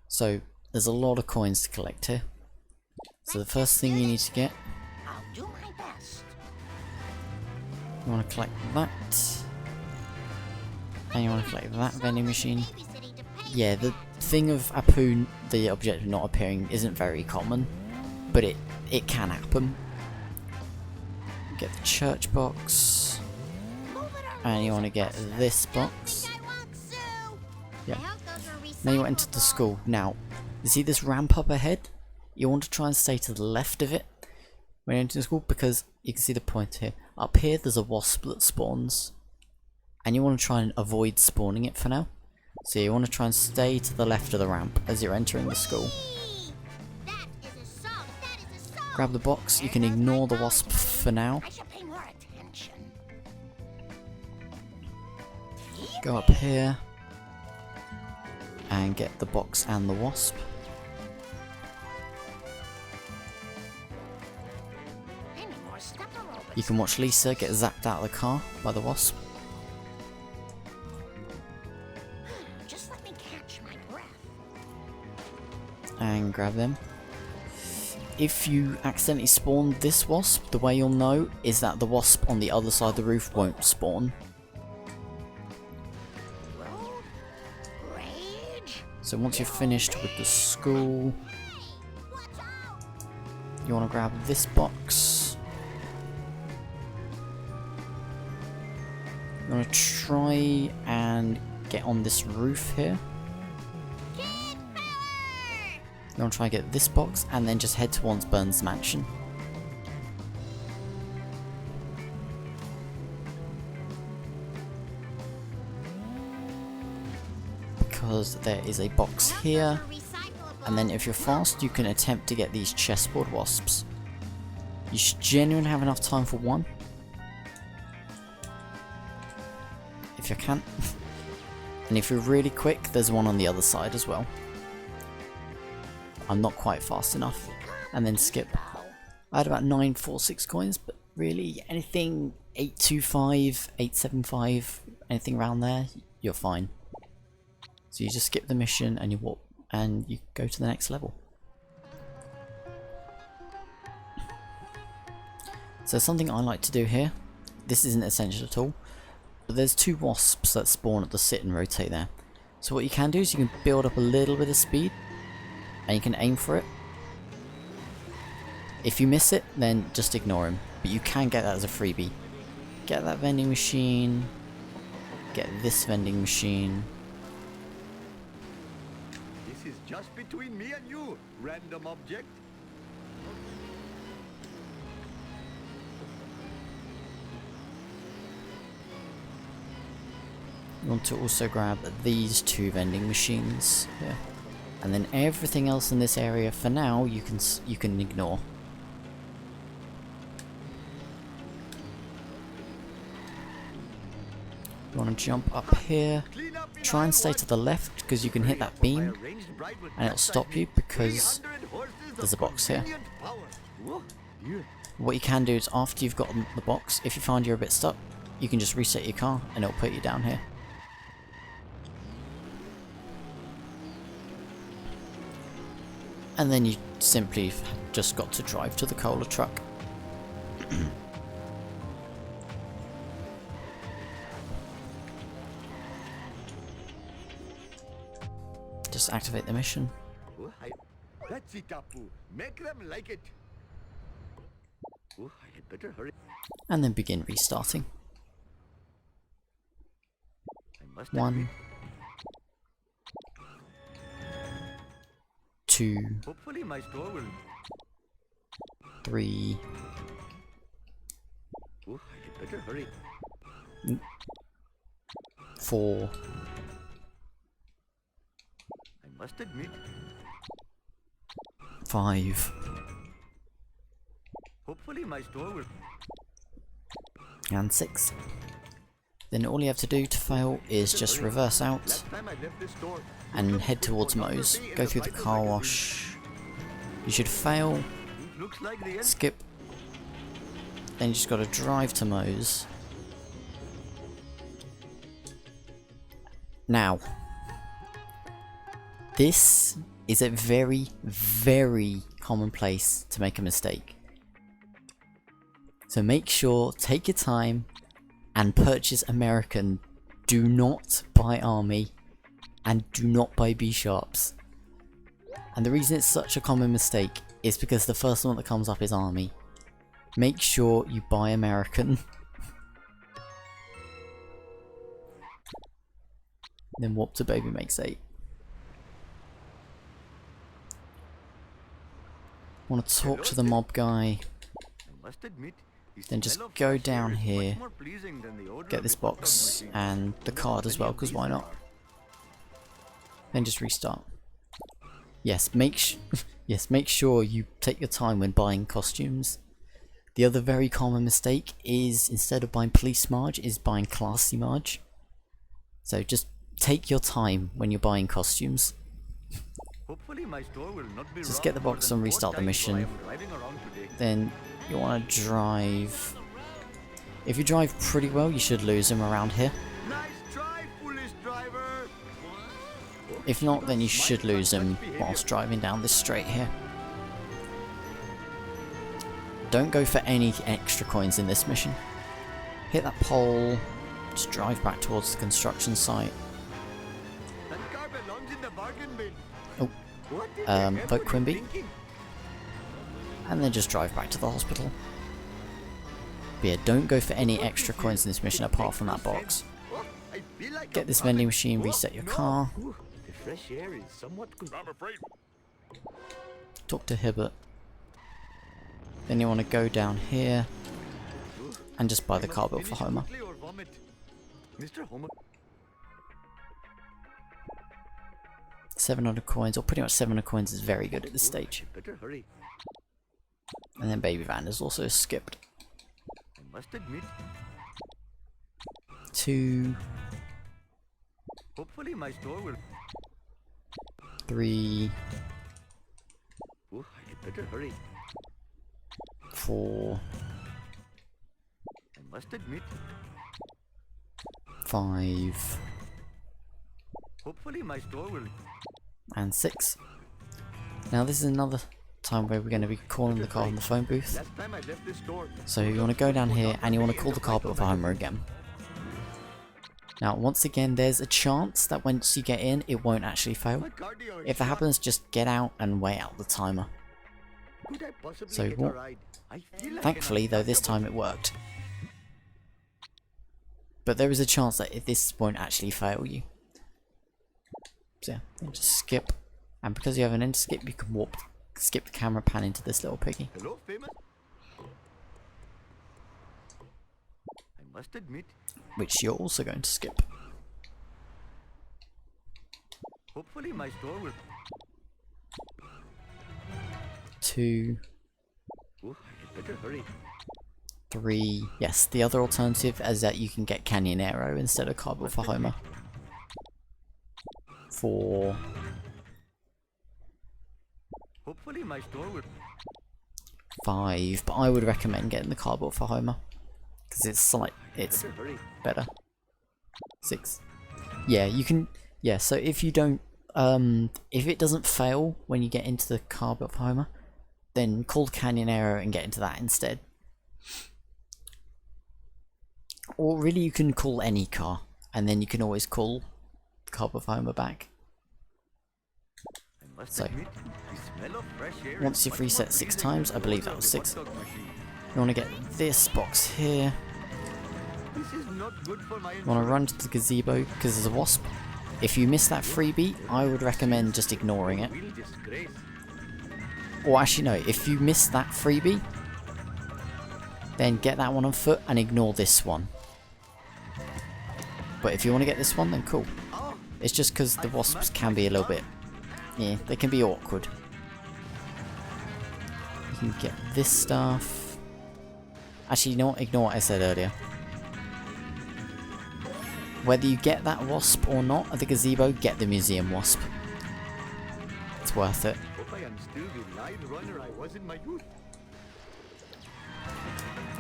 So there's a lot of coins to collect here. So the first thing you need to get, I'll do my best. you want to collect that. And you want to collect that vending machine. Babysitting to pay Yeah, for the that. thing of Apu, the objective not appearing, isn't very common, but it can happen. Get the church box, Move it or and you lose want to it, get Buster. this Don't box. think I won't sue. Yeah. I hope those are Now you enter the recyclable. school. Now, you see this ramp up ahead? You want to try and stay to the left of it when you enter the school, because you can see the point here. Up here, there's a wasp that spawns, and you want to try and avoid spawning it for now. So you want to try and stay to the left of the ramp as you're entering the school. Whee! That is assault. That is assault. Grab the box. You can ignore the wasp for now. I should pay more attention. Go up here and get the box and the wasp. I need more stepper robots. You can watch Lisa get zapped out of the car by the wasp. Just let me catch my breath. And grab them. If you accidentally spawn this wasp, the way you'll know is that the wasp on the other side of the roof won't spawn. Road rage. So once you're finished with the school, Watch out. you want to grab this box. You want to try and get on this roof here. Kid power. You want to try and get this box and then just head towards Burns' mansion. Because there is a box here, and then if you're fast you can attempt to get these chessboard wasps. You should genuinely have enough time for one. If you can. And if you're really quick, there's one on the other side as well. I'm not quite fast enough. And then skip. I had about 946 coins, but really anything 825, 875, anything around there, you're fine. So you just skip the mission and you walk and you go to the next level. So something I like to do here, this isn't essential at all, but there's two wasps that spawn at the sit and rotate there. So what you can do is you can build up a little bit of speed and you can aim for it. If you miss it, then just ignore him, but you can get that as a freebie. Get that vending machine, get this vending machine. This is just between me and you, random object. You want to also grab these two vending machines here. And then everything else in this area for now you can ignore. You want to jump up here, Clean up in try and aisle stay one. to the left because you can hit that My beam arranged bride will and it'll chastise stop me. you because 300 horses there's of a box here. convenient power. Whoa, dear. what you can do is after you've got the box, if you find you're a bit stuck, you can just reset your car and it'll put you down here. And then you simply just got to drive to the cola truck. Just activate the mission. Oh, that's it, Apu. Make them like it. Oh, I had better hurry. And then begin restarting. I must 1, admit, 2, hopefully my store will. 3, Oh, I had better hurry. 4, I must admit, 5, hopefully my store will. and 6. Then all you have to do to fail is just reverse out Last time I left this store, and head towards Moe's. Go through the car wash. You should fail, it looks like the end. skip, then you just gotta drive to Moe's. Now, this is a very, very common place to make a mistake. So make sure, take your time, and purchase American. Do not buy Army, and do not buy B-Sharps. And the reason it's such a common mistake is because the first one that comes up is Army. Make sure you buy American. Then warp to baby makes 8. Want to talk to the mob guy. I must admit, the Then just smell of go fresh air down is much here, more pleasing than the odor get of this a hot dog box machine. and the card as well, because why not? Then just restart. Yes, make sure you take your time when buying costumes. The other very common mistake is, instead of buying Police Marge, is buying Classy Marge. So just take your time when you're buying costumes. Hopefully my store will not be Just get the robbed more box than and 4 restart the times while mission. I'm driving around today. Then you want to drive. If you drive pretty well, you should lose them around here. Nice try, foolish driver. If not, then you should lose them whilst driving down this straight here. Don't go for any extra coins in this mission. Hit that pole, just drive back towards the construction site. That car belongs in the bargain bin. Oh, What did the hell vote were you Quimby. thinking? And then just drive back to the hospital. But yeah, don't go for any extra coins in this mission apart from that box. Oh, I feel like Get a this puppet. vending machine, Oh, reset your no. car, Ooh, the fresh air is somewhat good. I'm afraid. talk to Hibbert. Then you want to go down here and just buy the car built for Homer. Mr. Homer. 700 coins, or pretty much 700 coins, is very good at this stage. Better hurry. And then Baby Van is also skipped. I must admit, 2, hopefully my store will. 3, Oh, I better hurry. 4, I must admit, 5, hopefully my store will. and 6. Now this is another time where we're going to be calling the car on the phone booth. Last time I left this store. So you want to go down here and you want to call the car built for Homer again. Now once again, there's a chance that once you get in, it won't actually fail. My cardio is If that shot. happens, just get out and wait out the timer. Could I possibly So get what- a ride? I feel like Thankfully an though, this time untouchable. it worked. But there is a chance that this won't actually fail you. So yeah, then just skip. And because you have an end skip, you can skip the camera, pan into this little piggy. Hello, famous. I must admit, Which you're also going to skip. hopefully my store will. 2, Oh, I better hurry. 3. Yes, the other alternative is that you can get Canyon Arrow instead of car built for Homer. 4, Hopefully my store will. 5. But I would recommend getting the car built for Homer because it's Better hurry. better. 6. Yeah, you can. Yeah, so if you don't, if it doesn't fail when you get into the car built for Homer, then call Canyon Arrow and get into that instead. Or really, you can call any car, and then you can always call the car built for Homer back. I must So, admit, the smell of fresh air is once you've much more reset 6 pleasing times, than I the believe odor that was of a 6. hot dog machine. You want to get this box here. This is not good for my You want to run to the gazebo because there's a wasp. If you miss that freebie, I would recommend just ignoring it. real disgrace. Or actually no, if you miss that freebie, then get that one on foot and ignore this one. But if you want to get this one, then cool. It's just because the wasps can be a little bit... Yeah, they can be awkward. You can get this stuff. Actually, you know what? Ignore what I said earlier. Whether you get that wasp or not at the gazebo, get the museum wasp. It's worth it. Hope I am still the line runner I was in my youth.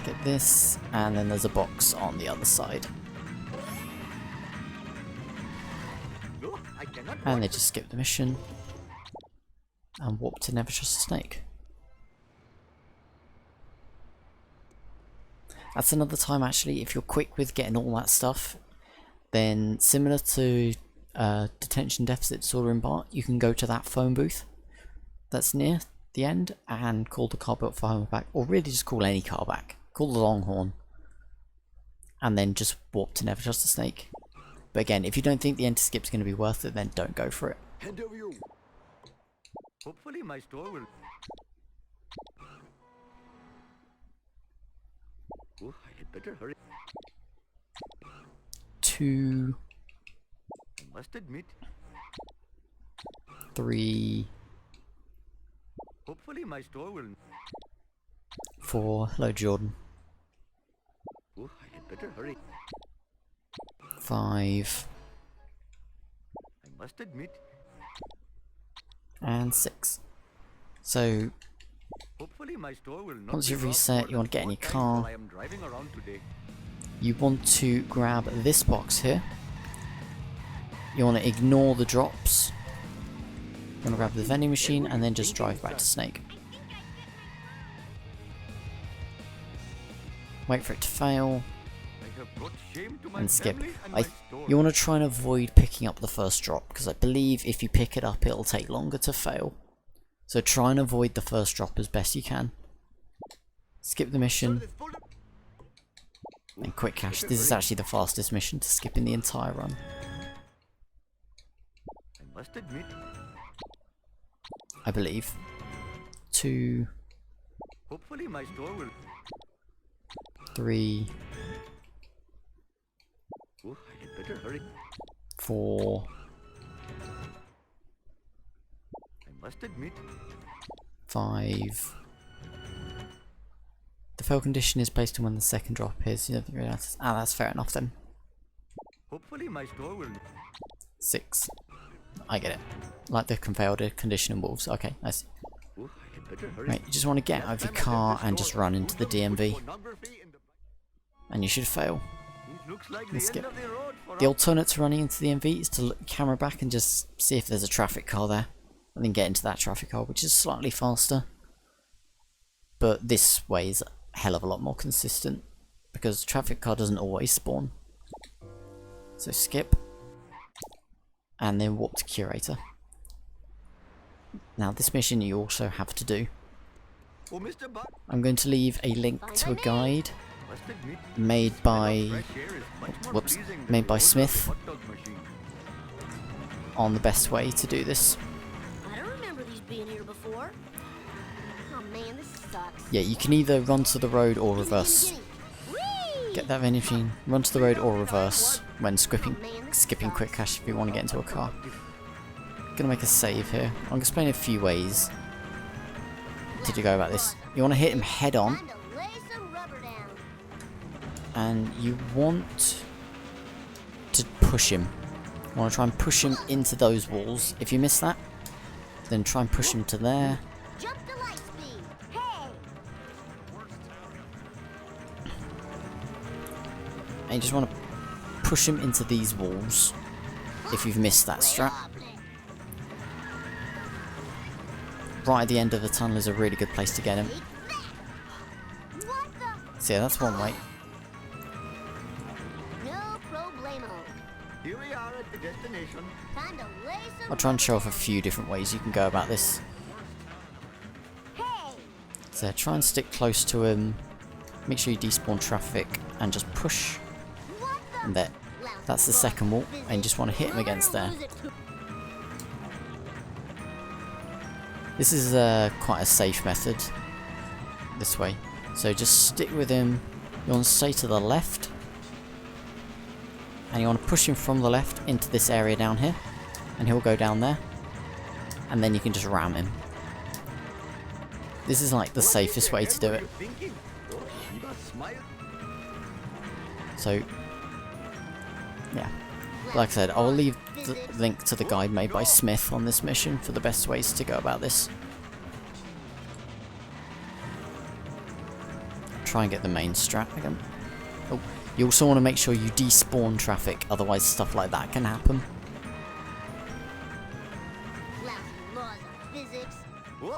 Get this, and then there's a box on the other side. No, I cannot And they walk. just skip the mission. and warp to Never Trust a Snake. That's another time actually, if you're quick with getting all that stuff, then similar to detention deficit disorder in Bart, you can go to that phone booth that's near the end and call the car built for Homer back, or really just call any car back. Call the Longhorn and then just warp to Never Trust a Snake. But again, if you don't think the anti-skip's going to be worth it, then don't go for it. Hand over you. Hopefully my store will... Oh, I had better hurry. 2, I must admit, 3, hopefully my store will... 4. Hello, Jordan. Oh, I had better hurry. 5, I must admit, and 6. So hopefully my store will not once be you've robbed reset, more you want to than get in your 4 times while car. I am driving around today. You want to grab this box here. You want to ignore the drops. You want to grab the vending machine and then just drive back to Snake. Wait for it to fail I have brought shame to my and skip. family and my store. You want to try and avoid picking up the first drop, because I believe if you pick it up it'll take longer to fail. So try and avoid the first drop as best you can. Skip the mission and quick cash. This is actually the fastest mission to skip in the entire run. I must admit, I believe. 2, hopefully my store will... 3, Oh, I had better hurry. 4, I must admit, 5. The fail condition is based on when the second drop appears. You don't really have to... Ah, that's fair enough then. hopefully my store will... 6. I get it. Like the failed condition in Wolves. Okay, I see. Oh, I had better hurry. Right, you just want to get out of your car and just run into the DMV. And you should fail. It looks like the And end skip. of the road for The us. alternate to running into the MV is to look camera back and just see if there's a traffic car there. And then get into that traffic car, which is slightly faster. But this way is a hell of a lot more consistent. Because traffic car doesn't always spawn. So skip. And then warp to Curator. Now this mission you also have to do. Oh, Mr. Bart, I'm going to leave a link to a guide must admit, made by fresh air is much more whoops, pleasing than made the by odor of the Smith hot dog machine. on the best way to do this. I don't remember these being here before. Oh man, this sucks. Yeah, you can either run to the road or reverse. Gimme, gimme. Whee! Get that vending machine, run to the road or reverse when skipping quick cash if you want to get into a car. Gonna make a save here. I'll explain a few ways to go about this. You want to hit him head on, Time to lay some rubber down. and you want to push him. You want to try and push him into those walls. If you miss that, then try and push him to there. Jump to light speed. Hey! And you just want to push him into these walls if you've missed that strat. Right at the end of the tunnel is a really good place to get him. Take that! What the? So yeah, that's one way. No problemo. Here we are at the destination. Time to lay some I'll try and show off a rubber few different ways you can go about this. down. Hey! So try and stick close to him. Make sure you despawn traffic and just push. What the? And there. That's the second wall. And you just want to hit him against there. This is quite a safe method. This way. So just stick with him. You want to stay to the left. And you want to push him from the left into this area down here. And he'll go down there. And then you can just ram him. This is like the safest way to do it. Thinking? Oh, Shiva, smile. So, yeah. Like I said, I'll leave the link to the guide made by Smith on this mission for the best ways to go about this. Try and get the main strat again. Oh, you also want to make sure you despawn traffic, otherwise stuff like that can happen. Lousy laws of physics.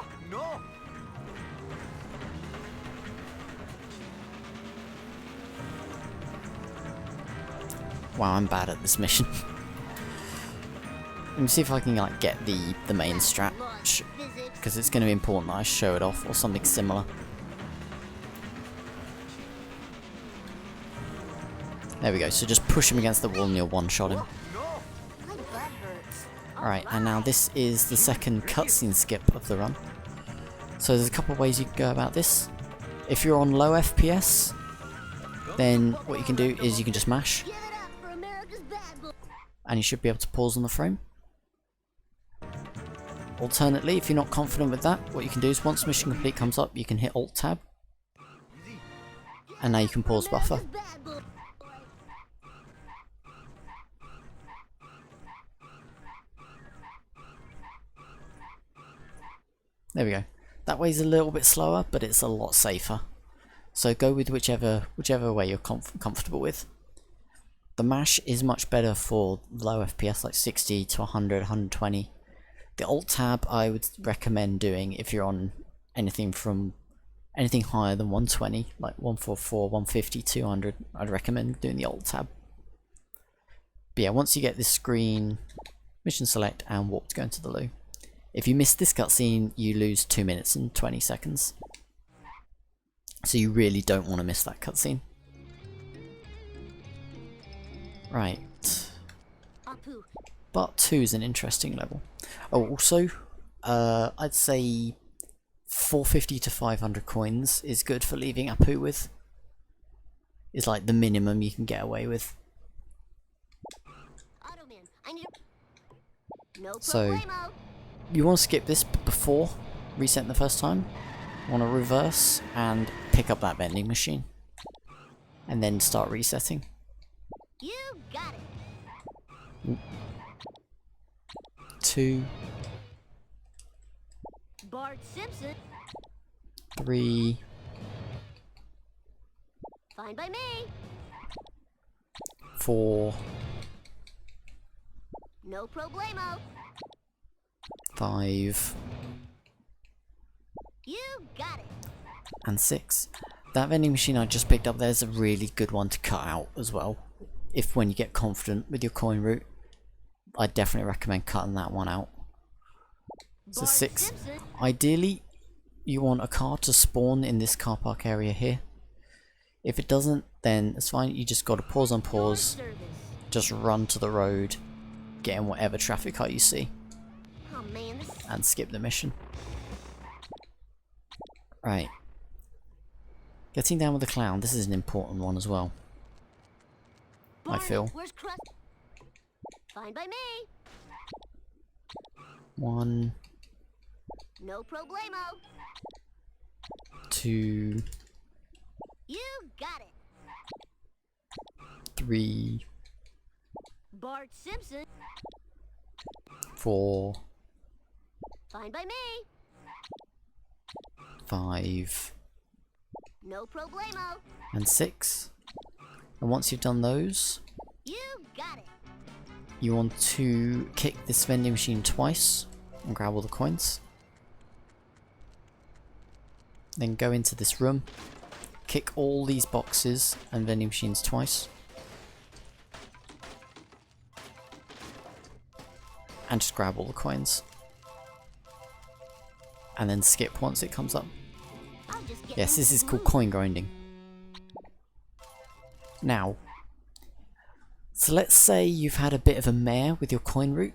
Oh, no! Wow, I'm bad at this mission. Let me see if I can like get the main strat, because it's going to be important that I show it off or something similar. There we go. So just push him against the wall and you'll one-shot him. My butt hurts. Alright, and now this is the second cutscene skip of the run. So there's a couple of ways you can go about this. If you're on low FPS, then what you can do is you can just mash, Give it up for America's bad boy. and you should be able to pause on the frame. Alternately, if you're not confident with that, what you can do is once mission complete comes up, you can hit Alt Tab, and now you can pause buffer. America's bad boy. There we go. That way's a little bit slower, but it's a lot safer. So go with whichever way you're comfortable with. The mash is much better for low FPS, like 60 to 100, 120. The Alt Tab I would recommend doing if you're on anything higher than 120, like 144, 150, 200. I'd recommend doing the Alt Tab. But yeah, once you get this screen, mission select and warp to go into the loo. If you miss this cutscene, you lose 2 minutes and 20 seconds. So you really don't want to miss that cutscene. Right. Apu. Bart 2 is an interesting level. Oh, also, I'd say 450 to 500 coins is good for leaving Apu with. Is like the minimum you can get away with. Automan, I need a... No So, problemo. you want to skip this before resetting the first time. You want to reverse and pick up that vending machine. And then start resetting. You got it. 2, Bart Simpson. 3, Fine by me. 4, No problemo. 5, You got it. and 6. That vending machine I just picked up there is a really good one to cut out as well. If when you get confident with your coin route, I definitely recommend cutting that one out. So Bart 6. Simpson. Ideally, you want a car to spawn in this car park area here. If it doesn't, then it's fine. You just got to pause on pause, Service. just run to the road, get in whatever traffic light you see, Oh man, this is... and skip the mission. Right. Getting down with the clown, this is an important one as well. I Bart, feel. Where's Crust? Fine by me. 1, No problemo. 2, You got it. 3, Bart Simpson. 4, Fine by me. 5, No problemo. and 6. And once you've done those, You got it. you want to kick this vending machine twice and grab all the coins. Then go into this room, kick all these boxes and vending machines twice. And just grab all the coins. And then skip once it comes up. I'll just get Yes, this is called moving. coin grinding. Now, so let's say you've had a bit of a mare with your coin route.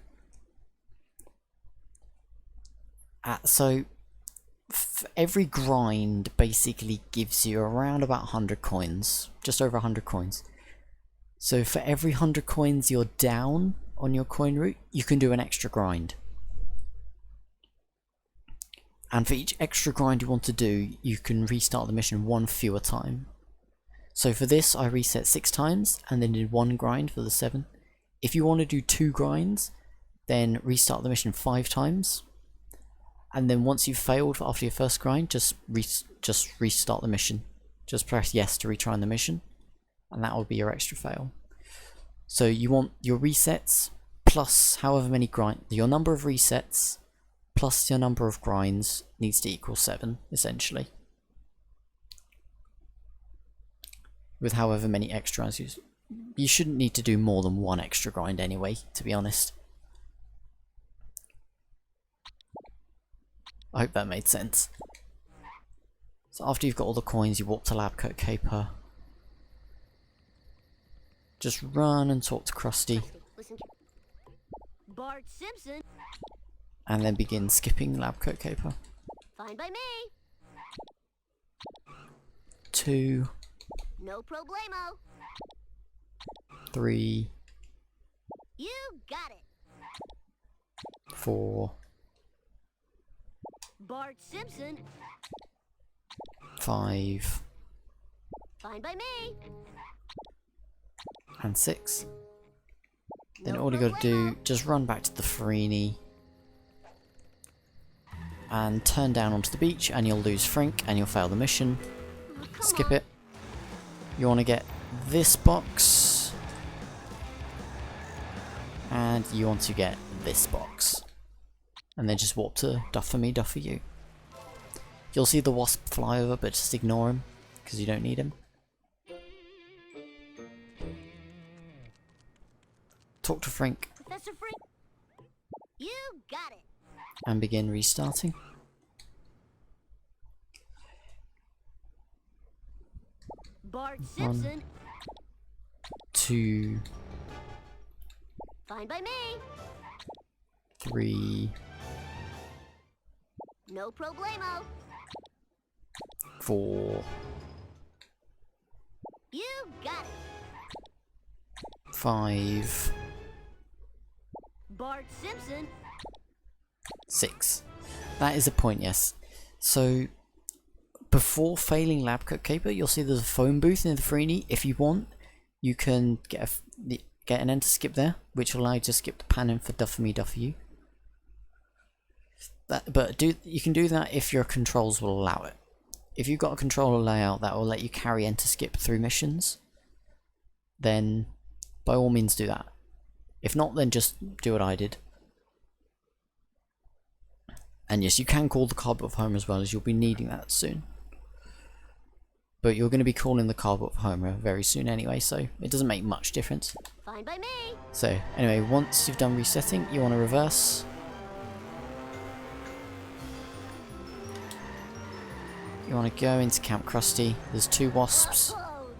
So, every grind basically gives you around about 100 coins, just over 100 coins. So for every 100 coins you're down on your coin route, you can do an extra grind. And for each extra grind you want to do, you can restart the mission one fewer time. So for this, I reset 6 times and then did 1 grind for the 7. If you want to do 2 grinds, then restart the mission 5 times. And then once you've failed after your first grind, just restart the mission. Just press yes to retry the mission, and that will be your extra fail. So you want your resets plus however many your number of resets plus your number of grinds needs to equal 7, essentially. With however many extras you shouldn't need to do more than 1 extra grind anyway, to be honest. I hope that made sense. So after you've got all the coins, you walk to Lab Coat Caper. Just run and talk to Krusty. Bart Simpson. And then begin skipping Lab Coat Caper. Fine by me. 2, No problemo. 3, You got it. 4, Bart Simpson. 5, Fine by me. and 6. Then No all you gotta do, problemo. just run back to the Freeney and turn down onto the beach, and you'll lose Frink and you'll fail the mission. Come Skip on. it. You want to get this box, and you want to get this box, and then just warp to Duff for me, Duff for you. You'll see the wasp fly over, but just ignore him because you don't need him. Talk to Frink Professor Frink. You got it. and begin restarting. Bart Simpson. 2, Fine by me. 3, No problemo. 4, You got it. 5, Bart Simpson. 6. That is a point, yes. So, before failing Lab Coat Caper, you'll see there's a phone booth near the Freeney. If you want, you can get an enter skip there, which will allow you to skip the panning for Duff for me, Duff for you. You can do that if your controls will allow it. If you've got a controller layout that will let you carry enter skip through missions, then by all means do that. If not, then just do what I did. And yes, you can call the Carpet of Homer as well, as you'll be needing that soon. But you're going to be calling the Carpet of Homer very soon anyway, so it doesn't make much difference. Fine by me. So anyway, once you've done resetting, you want to reverse. You want to go into Camp Krusty. There's 2 wasps Oh,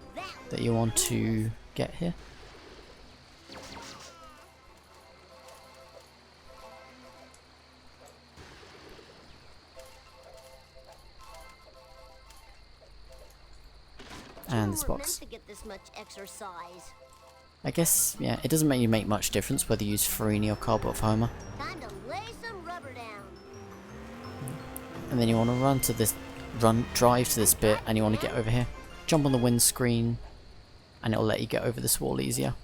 that you want to get here. And this You weren't box. meant to get this much exercise. I guess, yeah, it doesn't make much difference whether you use Freeney or Carpet of Homer. Time to lay some rubber down. And then you want to drive to this bit, and you want to get over here. Jump on the windscreen, and it'll let you get over this wall easier.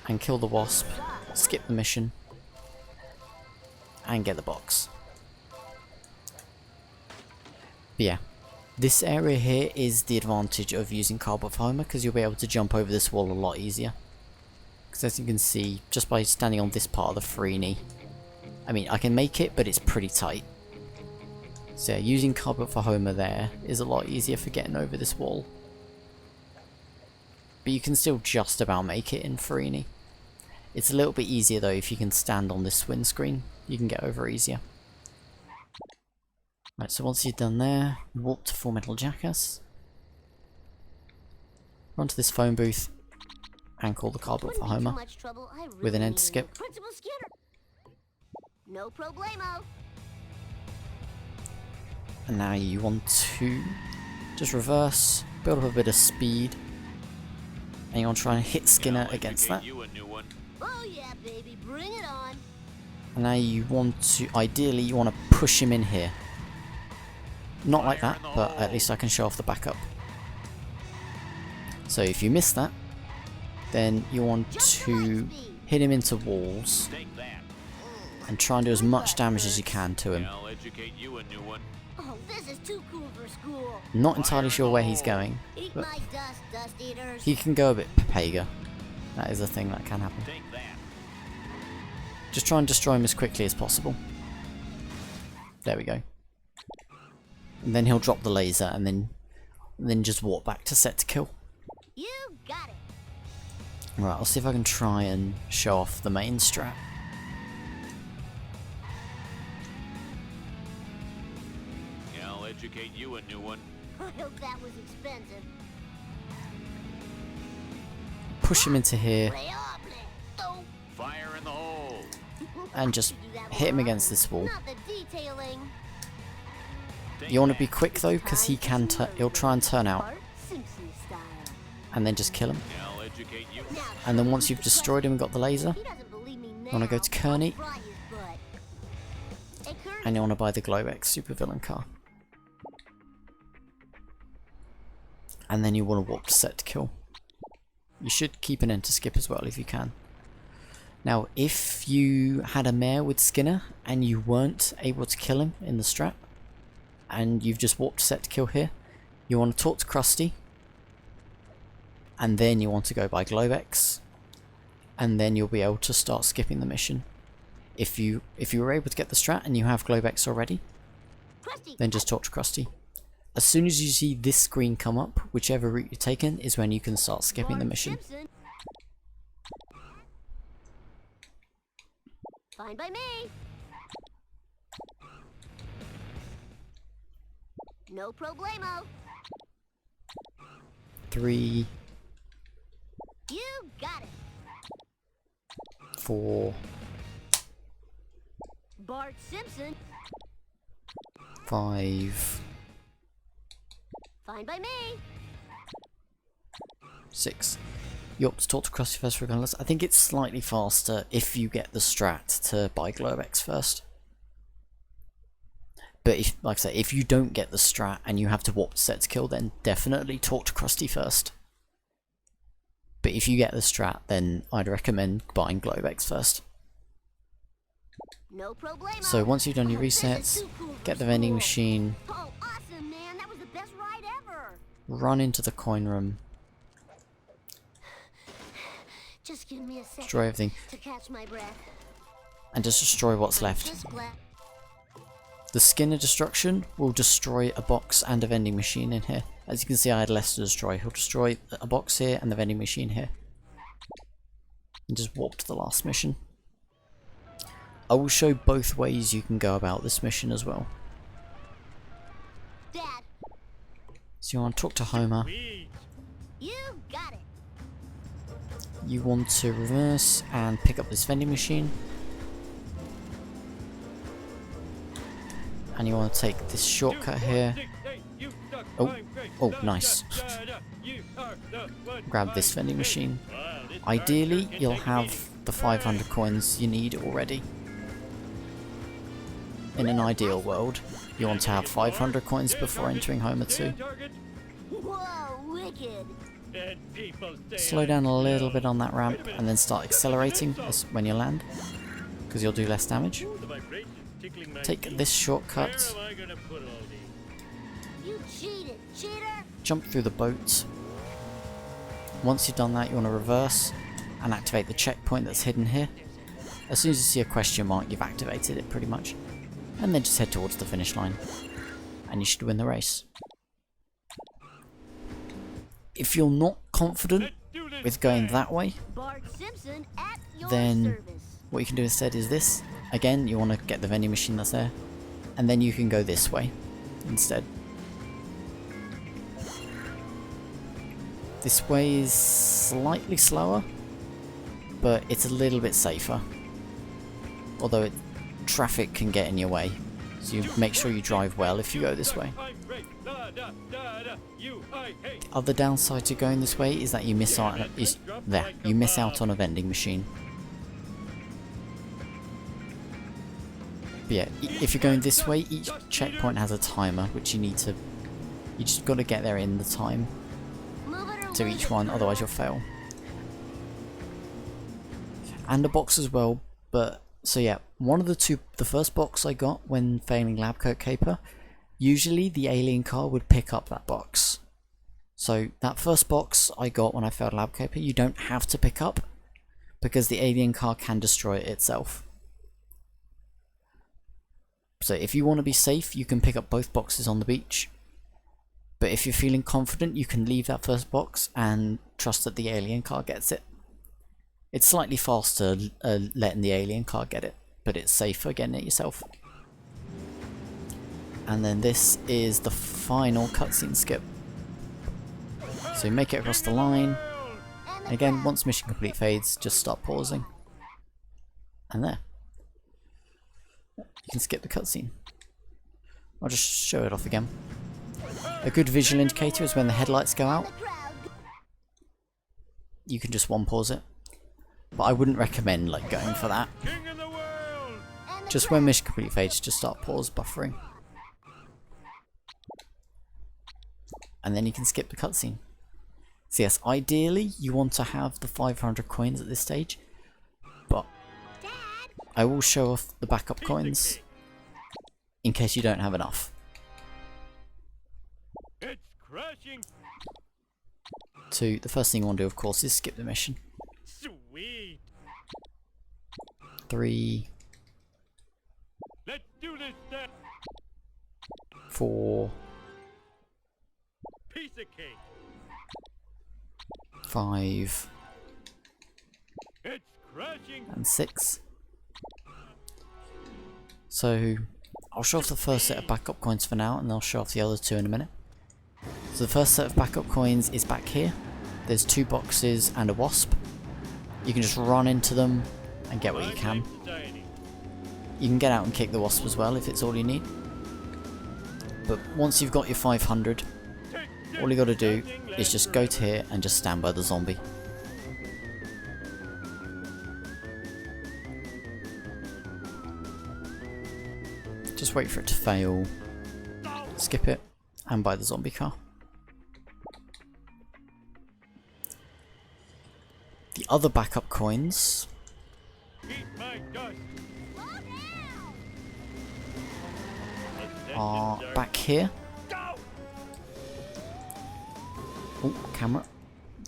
And kill the wasp, skip the mission, and get the box. But yeah, this area here is the advantage of using Carpet of Homer, because you'll be able to jump over this wall a lot easier. Because as you can see, just by standing on this part of the Freeney, I mean, I can make it, but it's pretty tight. So yeah, using Carpet for Homer there is a lot easier for getting over this wall. But you can still just about make it in Freeney. It's a little bit easier though if you can stand on this windscreen. You can get over easier. Right, so once you're done there, walk to Full Metal Jackass. Run to this phone booth and call the Carpet for Wouldn't be too Homer. much trouble. I really with an need enter skip. Principal Skinner. No problemo. And now you want to just reverse, build up a bit of speed, and you want to try and hit Skinner against that. You a new one. Oh yeah, baby, bring it on. And now you want to, ideally you want to push him in here. Not like that, but at least I can show off the backup. So if you miss that, then you want to hit him into walls Take that. and try and do as much damage as you can to him. I'll educate you a new one. Oh, this is too cool for school. Not entirely sure where he's going, Eat but my dust, dust eaters. he can go a bit Pepega. That is a thing that can happen. Take that. Just try and destroy him as quickly as possible. There we go. And then he'll drop the laser and then just walk back to set to kill. You got it. Right, I'll see if I can try and show off the main strat. Yeah, I'll educate you a new one. I hope that was expensive. Push him into here Fire in the hole. and just hit him against this wall. Not the detailing. You want to be quick though, because he'll try and turn out, Bart Simpson style. and then just kill him. Yeah, I'll educate you. Now, And then once you've destroyed him and got the laser, he doesn't believe me now. wanna go to Kearney? I'll fry his butt. Hey, Kearney. and you want to buy the Globex supervillain car. And then you want to walk to set to kill. You should keep an enter skip as well if you can. Now, if you had a mare with Skinner and you weren't able to kill him in the strat, and you've just walked to set to kill here, you want to talk to Krusty, and then you want to go by Globex, and then you'll be able to start skipping the mission. If you were able to get the strat and you have Globex already, Krusty. then just talk to Krusty. As soon as you see this screen come up, whichever route you're taking is when you can start skipping the Bart mission. Simpson. Fine by me. No problemo. 3, You got it. 4, Bart Simpson. 5, Fine by me. 6. You opt to talk to Krusty first regardless. I think it's slightly faster if you get the strat to buy Globex first. But if, like I say, if you don't get the strat and you have to warp to set to kill, then definitely talk to Krusty first. But if you get the strat, then I'd recommend buying Globex first. No problemo. So once you've done your This is resets, too cool get for the vending school. machine, Oh, awesome, man. That was the best ride ever. run into the coin room, Just give me a second destroy everything, to catch my breath. and just destroy what's left. Just glad. The Skinner destruction will destroy a box and a vending machine in here. As you can see, I had less to destroy. He'll destroy a box here and the vending machine here. And just warp to the last mission. I will show both ways you can go about this mission as well. Dad, So you want to talk to Homer. you got it. You want to reverse and pick up this vending machine. And you want to take this shortcut here. Oh, nice. Grab this vending machine. Ideally, you'll have the 500 coins you need already. In an ideal world, you want to have 500 coins before entering Homer 2. Whoa, wicked. Slow down a little bit on that ramp and then start accelerating when you land, because you'll do less damage. Take this shortcut, You cheated, cheater. jump through the boat. Once you've done that, you want to reverse and activate the checkpoint that's hidden here. As soon as you see a question mark, you've activated it pretty much. And then just head towards the finish line. And you should win the race. If you're not confident with going that way, Bart Simpson at your then service. what you can do instead is this. Again, you want to get the vending machine that's there. And then you can go this way instead. This way is slightly slower, but it's a little bit safer. Although traffic can get in your way, so you make sure you drive well if you go this way. The other downside to going this way is that you miss out on a vending machine. But yeah, if you're going this way, each checkpoint has a timer, which you just got to get there in the time Move it or to lose each it, one, otherwise you'll fail. And a box as well, but so yeah, the first box I got when failing Lab Coat Caper, usually the alien car would pick up that box. So that first box I got when I failed Lab Caper, you don't have to pick up, because the alien car can destroy it itself. So if you want to be safe, you can pick up both boxes on the beach. But if you're feeling confident, you can leave that first box and trust that the alien car gets it. It's slightly faster letting the alien car get it, but it's safer getting it yourself. And then this is the final cutscene skip. So you make it across the line. And again, once mission complete fades, just start pausing. And there. You can skip the cutscene. I'll just show it off again. A good visual indicator is when the headlights go out. You can just one pause it. But I wouldn't recommend like going for that. Just when mission complete fades, just start pause buffering. And then you can skip the cutscene. So yes, ideally you want to have the 500 coins at this stage, but I will show off the backup coins in case you don't have enough. It's crashing. So the first thing you want to do, of course, is skip the mission. Sweet. 3, Let's do this then. 4, Piece of cake. 5, It's crashing. and 6. So I'll show off the first set of backup coins for now, and I'll show off the other two in a minute. So the first set of backup coins is back here. There's 2 boxes and a wasp. You can just run into them and get what you can. You can get out and kick the wasp as well if it's all you need. But once you've got your 500, all you got to do is just go to here and just stand by the zombie. Just wait for it to fail, skip it, and buy the zombie car. The other backup coins Eat my dust. are back here. Oh, camera.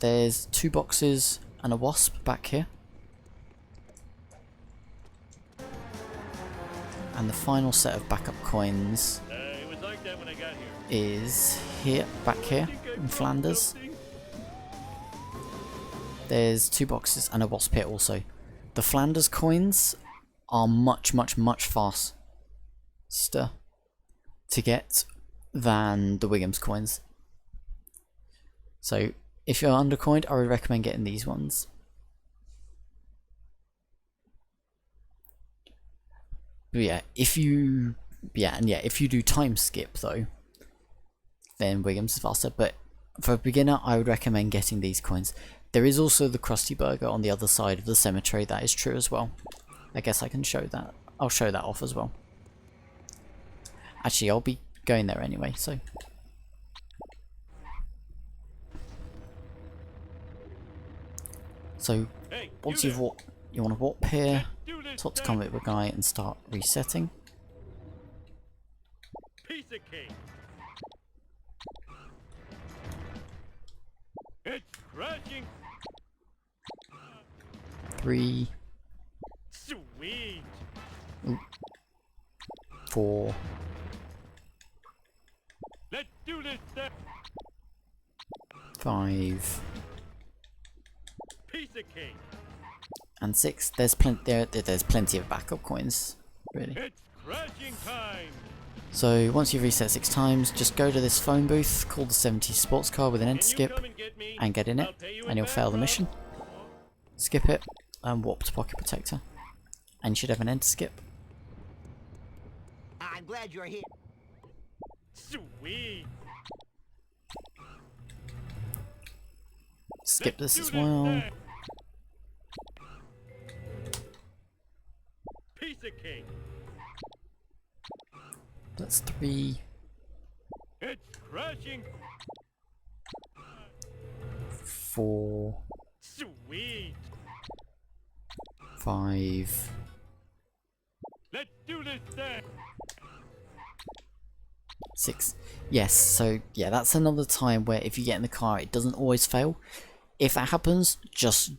There's 2 boxes and a wasp back here. And the final set of backup coins It was like that when I got here. is here, back here in Flanders. There's 2 boxes and a wasp here also. The Flanders coins are much faster to get than the Wiggum's coins. So if you're undercoined, I would recommend getting these ones. But yeah, if you do time skip though, then Wiggum's is faster. But for a beginner, I would recommend getting these coins. There is also the Krusty Burger on the other side of the cemetery. That is true as well. I guess I can show that. I'll show that off as well. Actually, I'll be going there anyway, so. So Hey, once you you've walked, you want to walk here, do this talk to then. Comet Guy and start resetting. Piece of cake. It's crashing. 3, Sweet. 4, Let's do this then. 5, Piece of cake. and 6. There's plenty of backup coins, really. It's crashing time. So once you've reset 6 times, just go to this phone booth, call the 70s sports car with an end Can you skip, come and get me? and get in it, I'll pay you and in you'll fail the bankrupt. mission. Skip it, and warp to Pocket Protector, and you should have an end skip. I'm glad you're here. Sweet. Skip Let's this do as well. then. Piece of cake. That's 3, It's crashing. 4, Sweet. 5, Let's do this then. 6. Yes, so yeah, that's another time where if you get in the car, it doesn't always fail. If that happens, just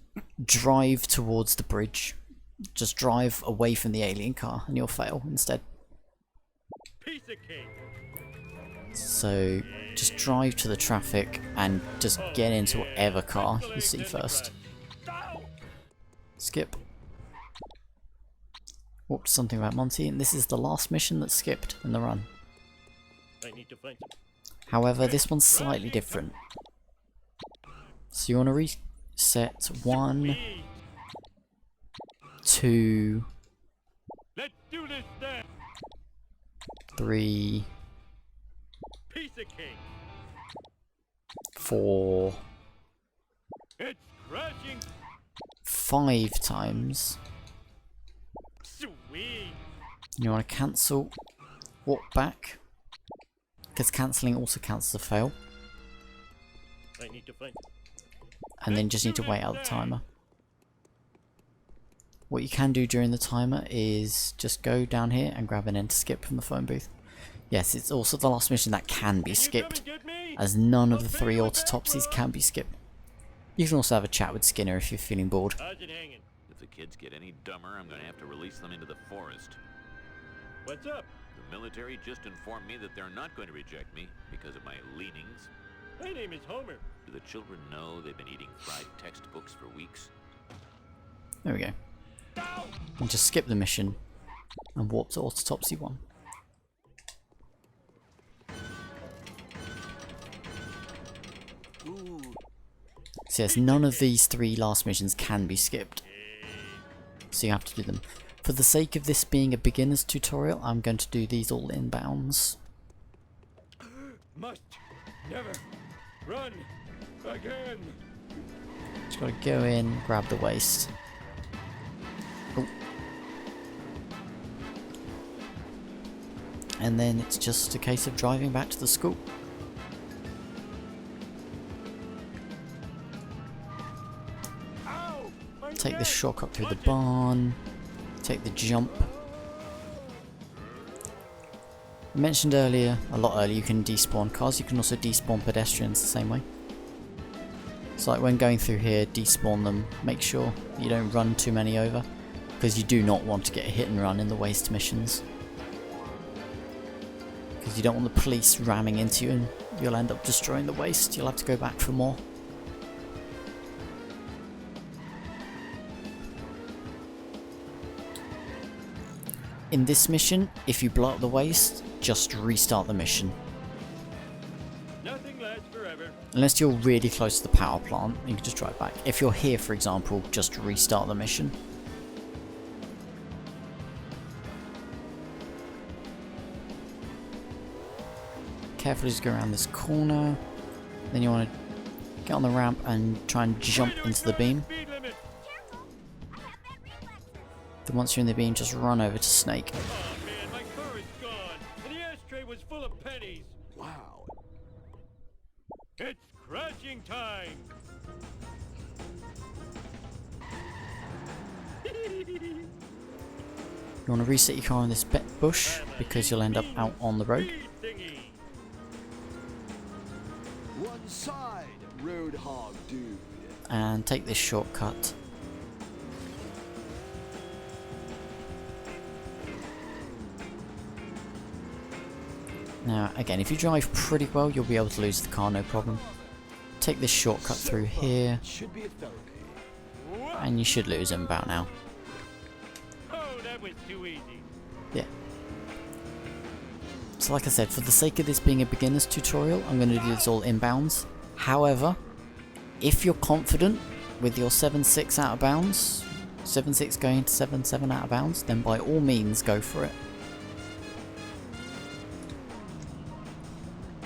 drive towards the bridge. Just drive away from the alien car and you'll fail instead. Piece of cake. So just drive to the traffic and just get into whatever car you see first. Skip. Whoops, something about Monty, and this is the last mission that's skipped in the run. I need to find some. However, this one's slightly different. So you want to reset 1, 2, Let's do this then. 3, Piece of cake. 4, It's crashing. 5 times. Sweet. You want to cancel, walk back, because cancelling also counts as a fail, I need to find. and then just need to wait out the timer. What you can do during the timer is just go down here and grab an enter skip from the phone booth. Yes, it's also the last mission that can be skipped, as none of the 3 autopsies can be skipped. You can also have a chat with Skinner if you're feeling bored. How's it hanging? If the kids get any dumber, I'm gonna have to release them into the forest. What's up? The military just informed me that they're not going to reject me because of my leanings. My name is Homer. Do the children know they've been eating fried textbooks for weeks? There we go. And just skip the mission and warp to autopsy 1. So yes, none of these 3 last missions can be skipped, so you have to do them. For the sake of this being a beginner's tutorial, I'm going to do these all inbounds. Must never run again. Just gotta go in, grab the waste. Oh. And then it's just a case of driving back to the school. Take the shortcut through the barn. Take the jump. I mentioned earlier, a lot earlier, you can despawn cars. You can also despawn pedestrians the same way. So like when going through here, despawn them. Make sure you don't run too many over, because you do not want to get a hit and run in the waste missions. Because you don't want the police ramming into you and you'll end up destroying the waste. You'll have to go back for more. In this mission, if you blow up the waste, just restart the mission. Nothing lasts forever. Unless you're really close to the power plant, you can just drive back. If you're here, for example, just restart the mission. Carefully just go around this corner. Then you want to get on the ramp and try and jump into the beam. Speed limit. Then once you're in the beam, just run over to Snake. Oh man, my car is gone, and the ashtray was full of pennies. Wow. It's crashing time. You want to reset your car in this bush, because you'll end up out on the road. Speed thingy. One side, roadhog dude. And take this shortcut. Now, again, if you drive pretty well, you'll be able to lose the car, no problem. Take this shortcut through here, Should be a therapy. and you should lose him about now. Oh, that was too easy. Yeah. So like I said, for the sake of this being a beginner's tutorial, I'm going to do this all inbounds. However, if you're confident with your 7.6 out of bounds, 7.6 going to 7.7 out of bounds, then by all means go for it.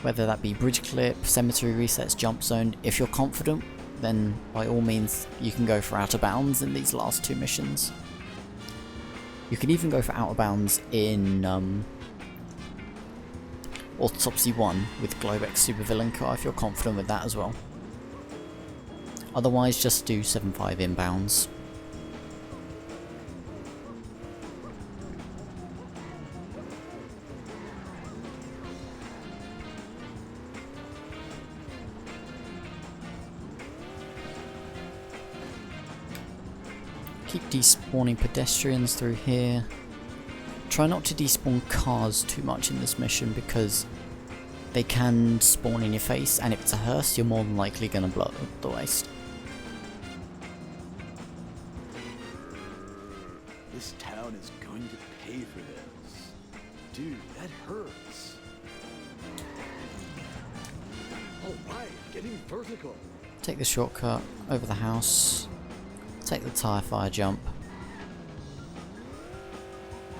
Whether that be bridge clip, cemetery resets, jump zone, if you're confident, then by all means you can go for out of bounds in these last 2 missions. You can even go for out of bounds in Autopsy 1 with Globex Supervillain car if you're confident with that as well. Otherwise just do 7.5 inbounds. Keep despawning pedestrians through here. Try not to despawn cars too much in this mission because they can spawn in your face, and if it's a hearse, you're more than likely going to blow up the waste. This town is going to pay for this. Dude, that hurts. Alright, getting vertical. Take the shortcut over the house. Take the tire fire jump.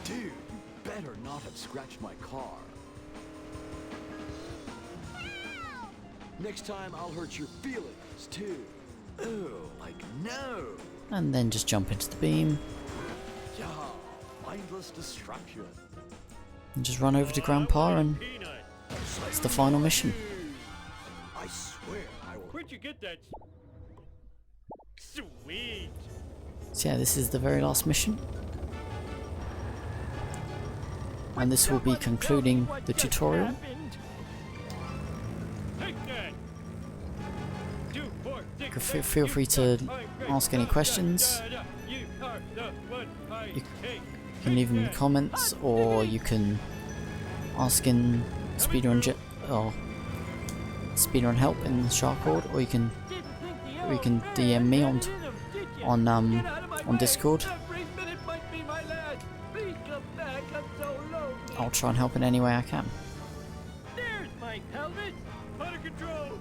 Dude, you better not have scratched my car. Next time I'll hurt your feelings too. Ooh, like no. And then just jump into the beam. Yeah, mindless destruction. And just run over to Grandpa, and it's the final mission. I swear I will. Where'd you get that? Sweet. So yeah, this is the very last mission. And this will be concluding the tutorial. Take that. 2, 4, 6, Feel free to ask any questions. You are the one I You take. can leave them in the comments, or you can ask in or speedrun help in the Sharkboard, or you can DM me on Discord. I'll try and help in any way I can. There's my pelvis. Out of control.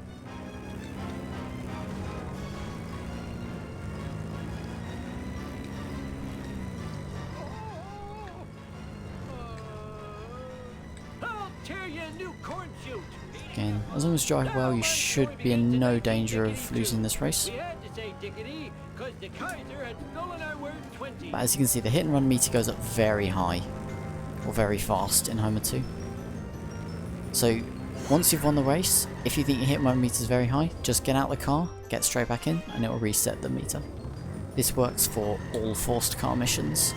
I'll tear you a new corn shoot. Again, as long as you drive well, you should be in no danger of losing this race. We had to say dickety, 'cause the Kaiser had stolen our word 20. But as you can see, the hit and run meter goes up very high, or very fast in Homer 2. So once you've won the race, if you think your hit and run meter is very high, just get out of the car, get straight back in, and it will reset the meter. This works for all forced car missions.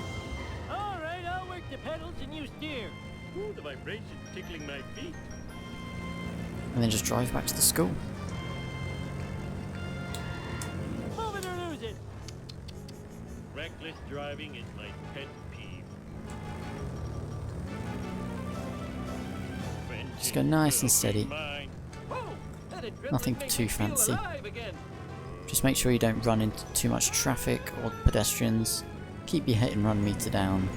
All right, I'll work the pedals and you steer. Ooh, the vibration's tickling my feet. And then just drive back to the school. Move it or lose it. Reckless driving is my pet peeve. Just go nice and steady. Mine. Whoa, that adrenaline Nothing makes too me feel fancy. alive again. Just make sure you don't run into too much traffic or pedestrians. Keep your hit and run meter down.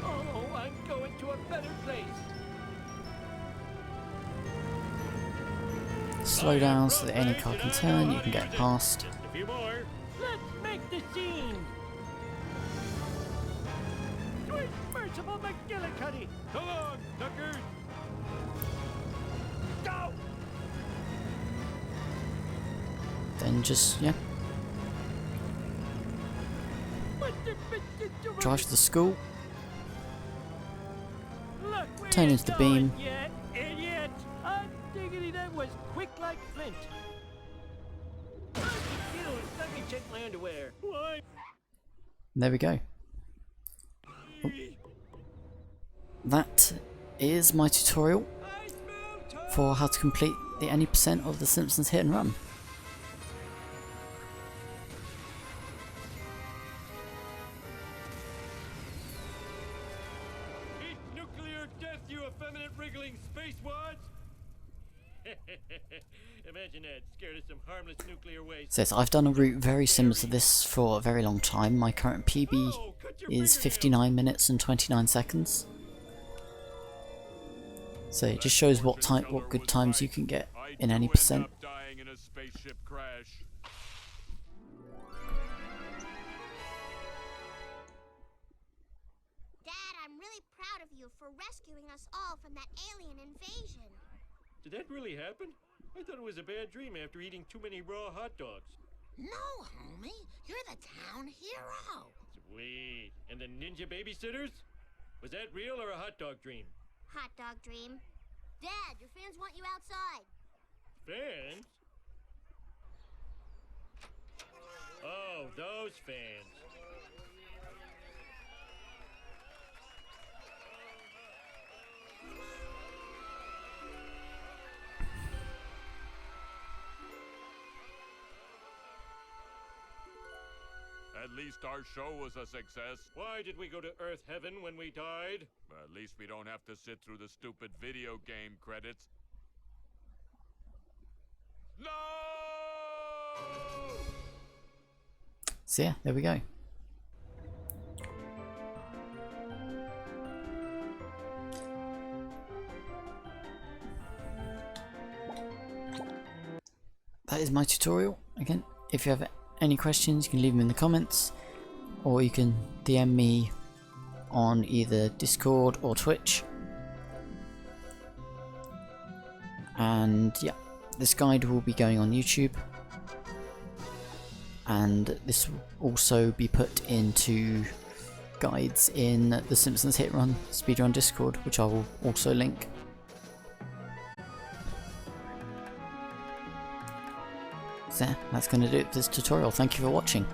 Oh, I'm going to a better place. Slow down so that any car can turn, you can get past. Just a few more. Let's make the scene. Sweet merciful McGillicuddy. Come on, suckers. Go! Then just, yeah, What the bitch did you drive to the school, Look, we turn ain't into the going beam. Yet, idiot. I'm diggity that was quick like flint. Let me check my underwear. Why? and there we go. Oh. That is my tutorial for how to complete the any percent of the Simpsons hit and run. Eat nuclear death, you effeminate wriggling spacewads! Imagine that, scared of some harmless nuclear waste. Says I've done a route very similar to this for a very long time. My current PB Oh, cut your is fingernails. 59 minutes and 29 seconds. So it just shows what good times you can get in any percent. Dying in a spaceship crash. Dad, I'm really proud of you for rescuing us all from that alien invasion. Did that really happen? I thought it was a bad dream after eating too many raw hot dogs. No, homie. You're the town hero. Sweet. And the ninja babysitters? Was that real or a hot dog dream? Hot dog dream. Dad, your fans want you outside. Fans? Oh, those fans. At least our show was a success. Why did we go to Earth Heaven when we died? At least we don't have to sit through the stupid video game credits. No! So yeah, there we go. That is my tutorial. Again, if you have any questions, you can leave them in the comments, or you can DM me on either Discord or Twitch. And yeah, this guide will be going on YouTube, and this will also be put into guides in the Simpsons Hit Run Speedrun Discord, which I will also link. So that's going to do it for this tutorial. Thank you for watching.